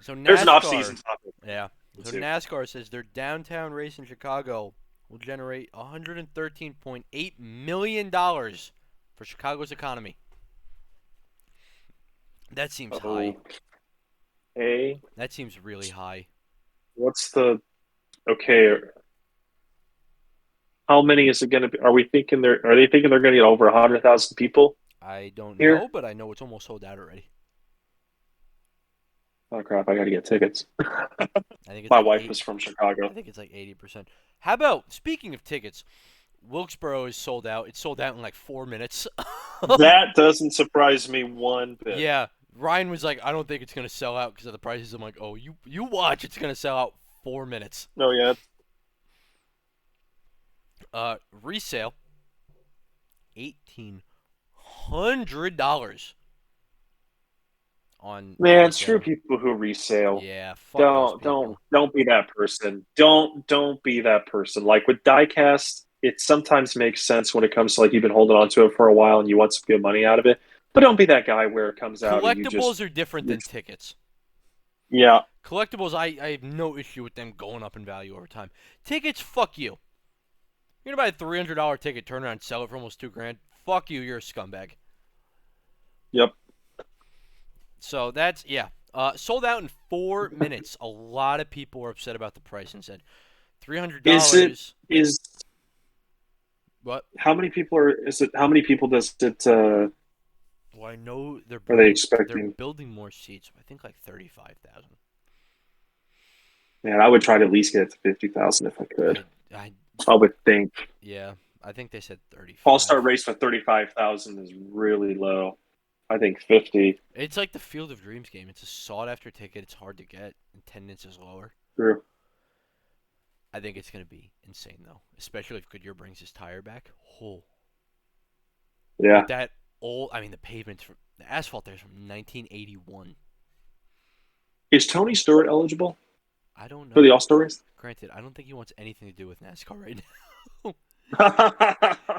So There's an NASCAR. off-season topic. Yeah. So Too. NASCAR says their downtown race in Chicago will generate $113.8 million for Chicago's economy. That seems high. Hey, That seems really high. what's the okay? How many is it going to be? Are we thinking they're? Are they thinking they're going to get over 100,000 people I don't here? know, but I know it's almost sold out already. Oh crap! I got to get tickets. I think it's My like wife is from Chicago. I think it's like 80%. How about, speaking of tickets, Wilkesboro is sold out. It's sold out in like 4 minutes. That doesn't surprise me one bit. Yeah, Ryan was like, I don't think it's gonna sell out because of the prices. I'm like, oh, you watch, it's gonna sell out 4 minutes. No, yeah. Resale, $1,800 on Man, screw resale. people who resale. Yeah, fuck those Don't people. don't be that person. Don't be that person. Like with diecast, it sometimes makes sense when it comes to like you've been holding on to it for a while and you want some good money out of it. But don't be that guy where it comes out and you just Collectibles are different than tickets. yeah. Collectibles, I have no issue with them going up in value over time. Tickets, fuck you. You're gonna buy a $300 ticket, turn around and sell it for almost $2,000. Fuck you, you're a scumbag. Yep. So that's sold out in 4 minutes. A lot of people were upset about the price and said Is it $300. is What? how many people are is it how many people does it Well, I know they're are they they're expecting? building more seats. I think like 35,000. Man, I would try to at least get it to 50,000 if I could. I I would think yeah. I think they said 35. All-Star race for 35,000 is really low. I think 50. It's like the Field of Dreams game. It's a sought-after ticket. It's hard to get. Attendance is lower. True. I think it's gonna be insane though, especially if Goodyear brings his tire back. Oh, Yeah. with that old. I mean, the asphalt there is from 1981. Is Tony Stewart eligible I don't for the know. All-Star race? Granted, I don't think he wants anything to do with NASCAR right now.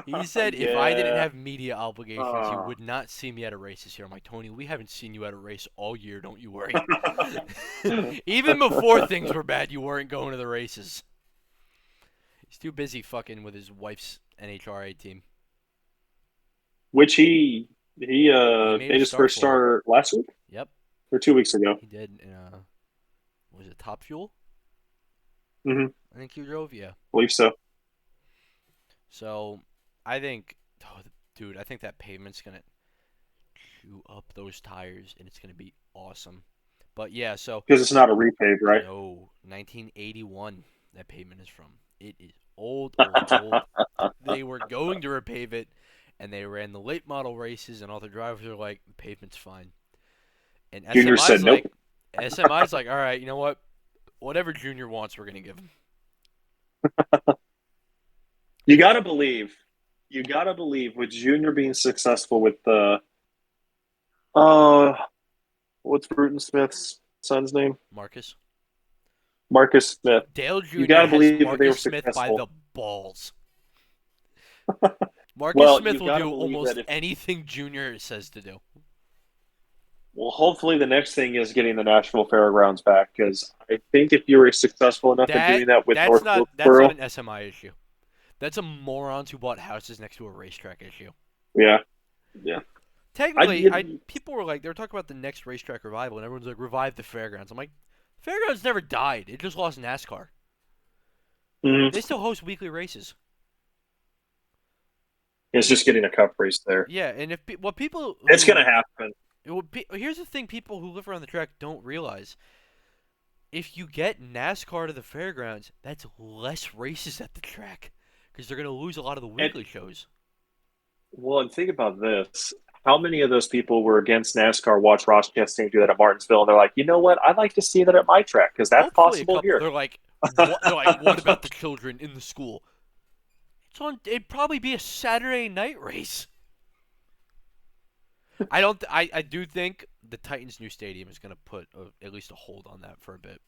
He said if I didn't Yeah. have media obligations, you would not see me at a race this year. I'm like, Tony, we haven't seen you at a race all year. Don't you worry. Even before things were bad, you weren't going to the races. He's too busy fucking with his wife's NHRA team. Which he Made made a his start first for him. start last week Yep, or 2 weeks ago. he did. Was it Top Fuel? Mm-hmm. I think he drove. Yeah. Believe so. So I think, dude, I think that pavement's gonna chew up those tires, and it's gonna be awesome. But yeah, so Because it's not a repave, right? no, 1981. That pavement is from. It is old, old, old. They were going to repave it, and they ran the late model races, and all the drivers were like, "The pavement's fine." And Junior said nope. SMI's like, all right, you know what? Whatever Junior wants, we're gonna give him. You gotta believe. You gotta believe with Junior being successful with the what's Bruton Smith's son's name? Marcus. Marcus Smith. Dale You Jr. gotta has believe that they were Marcus Smith by successful. the balls. Marcus Well, Smith you will gotta do believe almost that if anything Junior says to do. Well, hopefully the next thing is getting the National Fairgrounds back because I think if you were successful enough in That doing that with that's North not Wilkesboro, an SMI issue. That's a morons who bought houses next to a racetrack issue. yeah, yeah, I Technically, I you, people were like they were talking about the next racetrack revival, and everyone's like revive the fairgrounds. I'm like, fairgrounds never died. It just lost NASCAR. mhm. They still host weekly races. It's just getting a cup race there. Yeah, and if what people It's who gonna happen. here's the thing, people who live around the track don't realize: if you get NASCAR to the fairgrounds, that's less races at the track because they're gonna lose a lot of the And weekly shows. well, and think about this. How many of those people were against NASCAR watch Ross Chastain do that at Martinsville, and they're like, you know what? I'd like to see that at my track because that's Hopefully, a possible couple. here. They're like, what? They're like, what about the children in the school? It's on. It'd probably be a Saturday night race. I don't. I do think the Titans' new stadium is going to put at least a hold on that for a bit.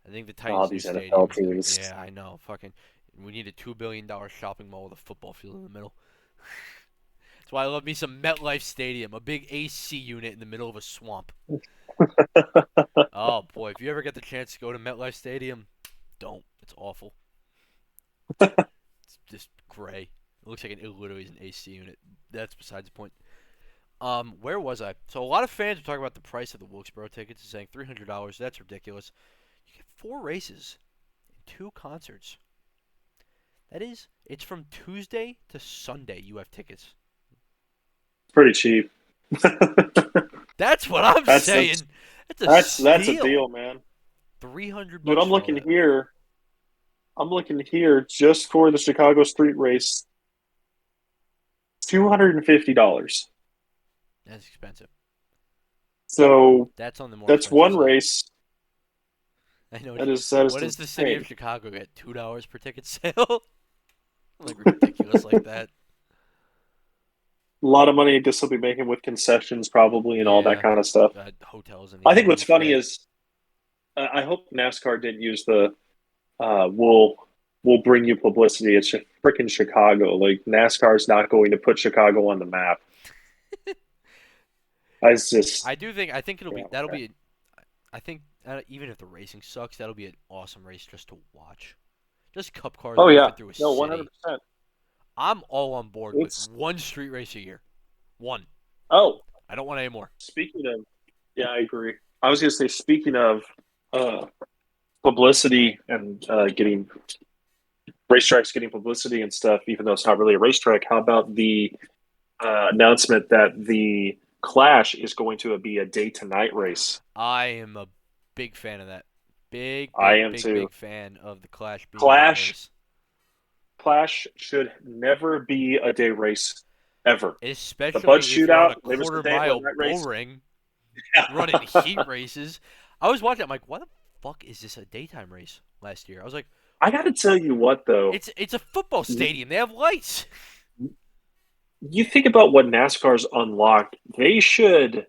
I think the All Titans' new these stadium NFL is going to. teams. Yeah, I know. Fucking. We need a $2 billion shopping mall with a football field in the middle. That's why I love me some MetLife Stadium, a big AC unit in the middle of a swamp. Oh boy, if you ever get the chance to go to MetLife Stadium, don't. It's awful. It's just gray. It looks like it literally is an AC unit. That's besides the point. Where was I? So a lot of fans are talking about the price of the Wilkesboro tickets and saying $300. That's ridiculous. You get 4 races and 2 concerts. That is, it's from Tuesday to Sunday. You have tickets. Pretty cheap. That's what I'm That's saying. That's a that's a steal. deal, man. 300 Dude, bucks for all that. I'm looking here just for the Chicago Street Race, $250. That's expensive. So That's on the more that's expensive one side. race. I know. That is What does the city of insane. Chicago get? $2 per ticket sale? Like ridiculous like that. A lot of money this will be making with concessions probably and all that Yeah. kind of stuff. Hotels and I think what's eating funny shit. is I hope NASCAR didn't use the uh, "we'll we'll bring you publicity." It's freaking Chicago. Like NASCAR's not going to put Chicago on the map. I just I do think. I think it'll yeah, be. That'll be. I think even if the racing sucks, that'll be an awesome race just to watch. Just cup cars oh yeah, ripping through a no, 100. city. Percent I'm all on board with It's one street race a year. One. oh, I don't want any more. speaking of yeah, I agree. I was gonna say speaking of uh, publicity and getting racetracks getting publicity and stuff, even though it's not really a racetrack. How about the announcement that the Clash is going to be a day to night race? I am a big fan of that. Big, I big, am big, too. big fan of the Clash being a night Clash race. Clash should never be a day race ever. The Bud Especially if you're on Shootout, a Labor quarter Day, or mile night bull race. ring running heat races. I was watching. I'm like, why the fuck is this a daytime race? Last year, I was like, I got to tell you what though, it's a football stadium. They have lights. you think about what NASCAR's unlocked. They should,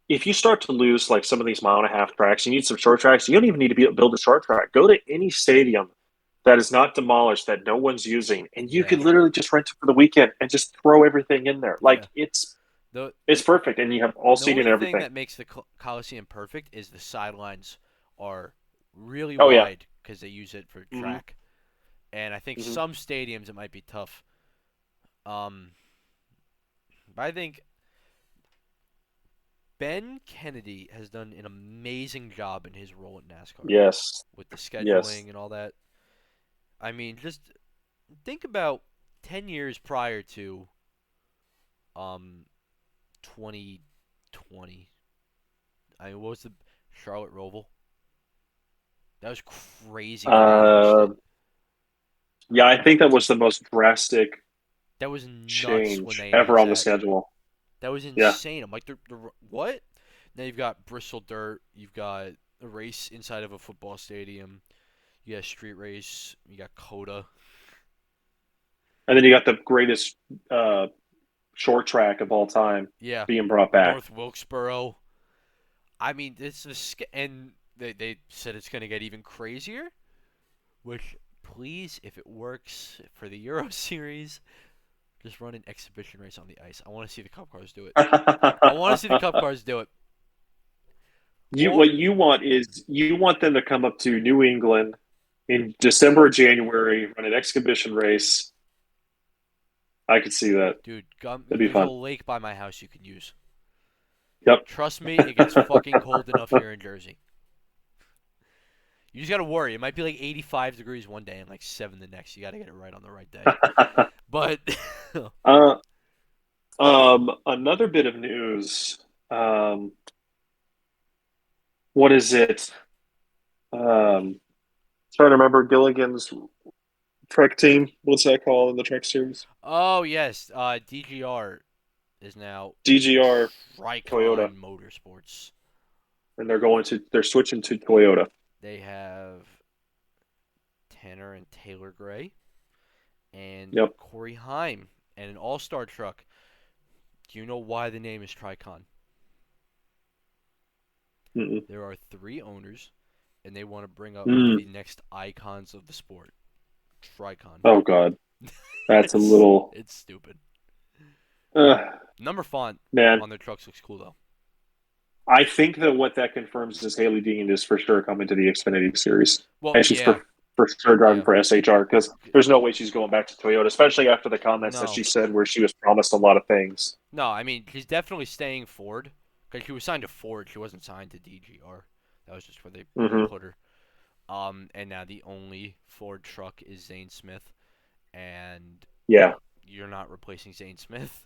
if you start to lose like some of these mile and a half tracks, you need some short tracks. You don't even need to build a short track. Go to any stadium that is not demolished that no one's using, and you Yeah, could literally just rent it for the weekend and just throw everything in there. Like yeah. it's The it's perfect, and you have all the seating only and thing everything. that makes the Coliseum perfect is the sidelines are really Oh yeah. wide because they use it for Hmm. track. And I think Hmm. some stadiums it might be tough. Um, but I think Ben Kennedy has done an amazing job in his role at NASCAR Yes. with the Yes. scheduling and all that. I mean, just think about 10 years prior to um 2020. I mean, what was the Charlotte Roval? That was crazy when they announced Uh, it. yeah, I think that was the most drastic That was nuts when change they ever announced on the that. schedule. That was Yeah. insane. I'm like, what? Now you've got Bristol Dirt. You've got a race inside of a football stadium. You got a street race. You got Coda. And then you got the greatest uh, short track of all time Yeah, being brought back. North Wilkesboro. I mean, it's and they said it's gonna get even crazier. Which, please, if it works for the Euro Series, Just run an exhibition race on the ice. I want to see the Cup cars do it. I want to see the Cup cars do it. Or What you want is you want them to come up to New England in December or January, run an exhibition race. I could see that. dude, That'd be there's a fun. lake by my house you can use. Yep. Trust me, it gets fucking cold enough here in Jersey. You just gotta worry. It might be like 85 degrees one day and like 7 the next. You gotta get it right on the right day. But uh, another bit of news. Um, what is it? Um, Trying to remember Gilligan's Trek team. What's that called in the Trek series? oh yes, DGR is now DGR Toyota, Tricon Motorsports. and they're switching to Toyota. They have Tanner and Taylor Gray and Yep. Corey Heim and an all-star truck. Do you know why the name is Tricon? Mm-mm. There are 3 owners, and they want to bring up Mm. the next icons of the sport. Tricon. Oh God, that's a little. It's stupid. Uh, Number font man, on their trucks looks cool though. I think that what that confirms is Haley Dean is for sure coming to the Xfinity series, Well, and she's yeah, for sure driving yeah. for SHR because there's no way she's going back to Toyota, especially after the comments that No, she said where she was promised a lot of things. no. I mean, she's definitely staying Ford because she was signed to Ford. She wasn't signed to DGR. That was just where they Hmm. put her. And now the only Ford truck is Zane Smith, and Yeah. you're not replacing Zane Smith.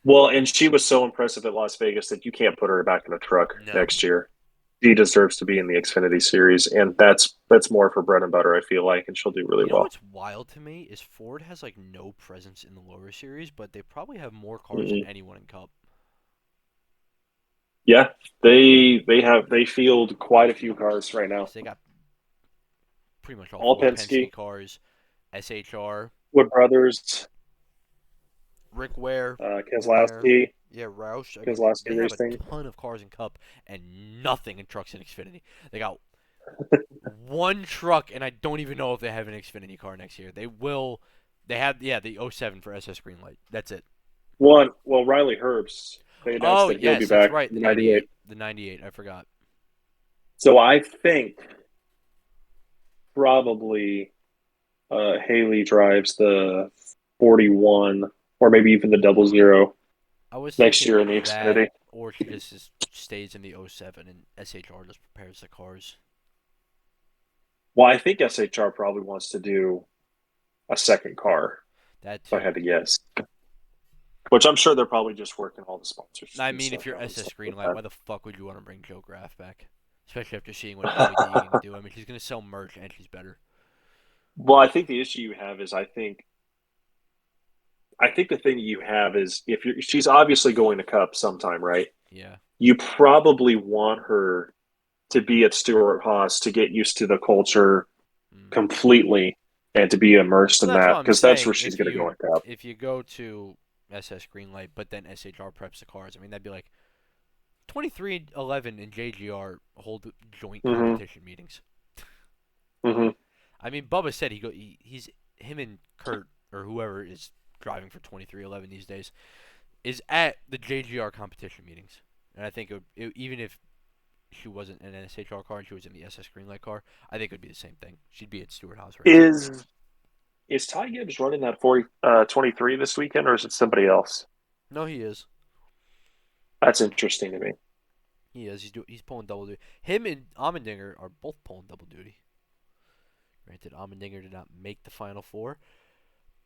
Well, and she was so impressive at Las Vegas that you can't put her back in a truck No. next year. She deserves to be in the Xfinity series, and that's more for bread and butter. I feel like, and she'll do really You know well. what's wild to me is Ford has like no presence in the lower series, but they probably have more cars than Mm-mm. anyone in Cup. Yeah, they field quite a few cars right now. Because they got pretty much all All 4 Penske Penske, cars, SHR, Wood Brothers, Rick Ware, Ware, Keselowski, yeah, Roush. I mean, Keselowski they have a Racing. ton of cars in Cup and nothing in Trucks and Xfinity. They got one truck, and I don't even know if they have an Xfinity car next year. They will. They have, yeah, the '07 for SS Greenlight. That's it. One, well, Riley Herbst. They announced Oh that he'll be yes, that's back right. in The the '98. '98. The '98. I forgot. So I think probably Haley drives the 41 or maybe even the 00 I was next thinking year in the that, Xfinity. or she just stays in the '07 and SHR just prepares the cars. Well, I think SHR probably wants to do a second car, That if I too. had to guess. Which I'm sure they're probably just working all the sponsors I and mean, if stuff you're out and SS stuff like Greenlight, that. why the fuck would you want to bring Joe Graff back? Especially after seeing what Haley D can do. I mean, she's gonna sell merch and she's better. Well, I think the issue you have is I think the thing you have is if you're she's obviously going to Cup sometime, right? Yeah. You probably want her to be at Stewart Haas to get used to the culture Mm. completely and to be immersed Well, in that's what that I'm because that's where saying. she's going to go in Cup. If you go to SS Greenlight, but then SHR preps the cars, I mean that'd be like 23-11 and JGR hold joint Mm-hmm. competition meetings. Mm-hmm. I mean, Bubba said he's him and Kurt or whoever is driving for 23-11 these days is at the JGR competition meetings, and I think even if she wasn't in an SHR car and she was in the SS Greenlight car, I think it would be the same thing. She'd be at Stewart House racing. Is Ty Gibbs running that 23 this weekend or is it somebody else? No, he is. That's interesting to me. He is. He's pulling double duty. Him and Allmendinger are both pulling double duty. Granted, Allmendinger did not make the final four.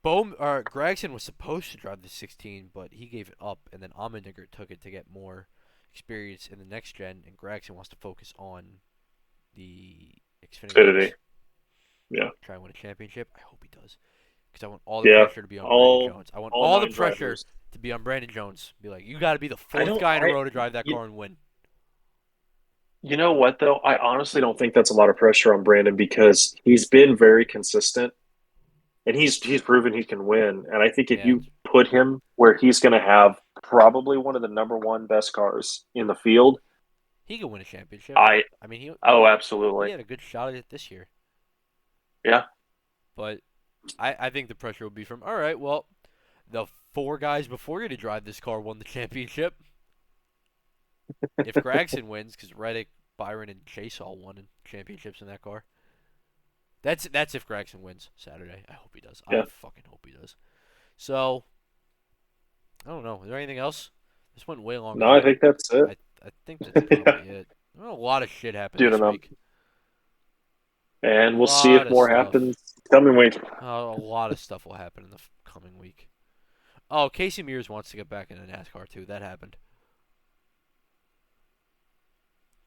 Gregson was supposed to drive the 16, but he gave it up, and then Allmendinger took it to get more experience in the next gen, and Gregson wants to focus on the Xfinity Xfinity. race. Yeah. Try and win a championship. I hope he does. Because I want all the Yeah. pressure to be on Brandon All Jones. I want all all the nine pressure drivers. to be on Brandon Jones. Be like, you got to be the I fourth don't guy in a I row to drive that you, car and win. you know what though? I honestly don't think that's a lot of pressure on Brandon because he's been very consistent and he's proven he can win. And I think if Yeah, you put him where he's going to have probably one of the number one best cars in the field, he could win a championship. I I mean, oh he absolutely. had a good shot at it this year. Yeah. But I think the pressure will be from, all right, well, The four guys before you to drive this car won the championship. If Gragson wins, because Reddick, Byron, and Chase all won championships in that car. That's if Gragson wins Saturday. I hope he does. I Yeah. fucking hope he does. So I don't know. Is there anything else? This went way longer No, than I think that's it. I think that's probably it. Well, a lot of shit happened Dude, this week. A and we'll see lot if of more stuff. happens coming week. A lot of stuff will happen in the coming week. Oh, Casey Mears wants to get back into NASCAR too. That happened.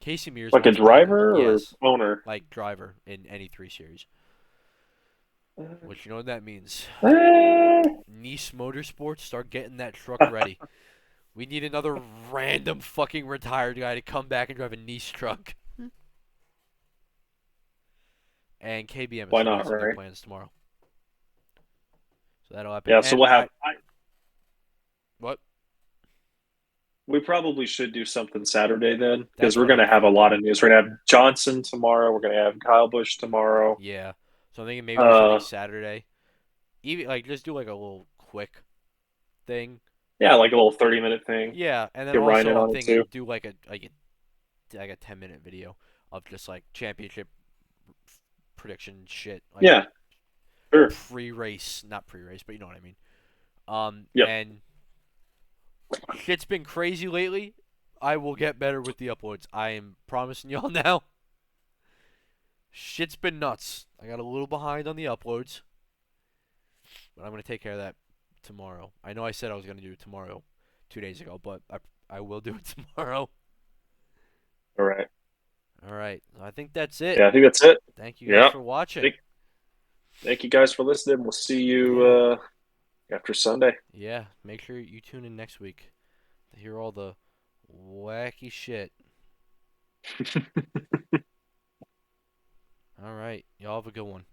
Casey Mears Like a wants back in. driver or Yes, owner? like driver in any 3 series. Which you know what that means. Eh, Nice Motorsports, start getting that truck ready. We need another random fucking retired guy to come back and drive a Nice truck. And KBM is why not, announcing their right? plans tomorrow. So that'll happen. Yeah, so And we'll have. what? We probably should do something Saturday then, because That's we're what going I'm to have a lot thinking. of news. We're going to have Johnson tomorrow. We're going to have Kyle Busch tomorrow. Yeah. So I'm thinking maybe do something Uh, Saturday. Even like just do like a little quick thing. yeah, like a little 30-minute thing. Yeah, and then Get Ryan also in I'm on it too. thinking do like a 10-minute video of just like championship prediction shit, like Yeah, sure. pre-race, not pre-race, but you know what I mean. Yep. And shit's been crazy lately. I will get better with the uploads. I am promising y'all now. Shit's been nuts. I got a little behind on the uploads, but I'm gonna take care of that tomorrow. I know I said I was gonna do it tomorrow, 2 days ago, but I will do it tomorrow. All right. All right, I think that's it. Yeah, I think that's it. Thank you guys Yeah. for watching. Thank, thank you guys for listening. We'll see you Yeah, after Sunday. yeah. Make sure you tune in next week to hear all the wacky shit. All right, y'all have a good one.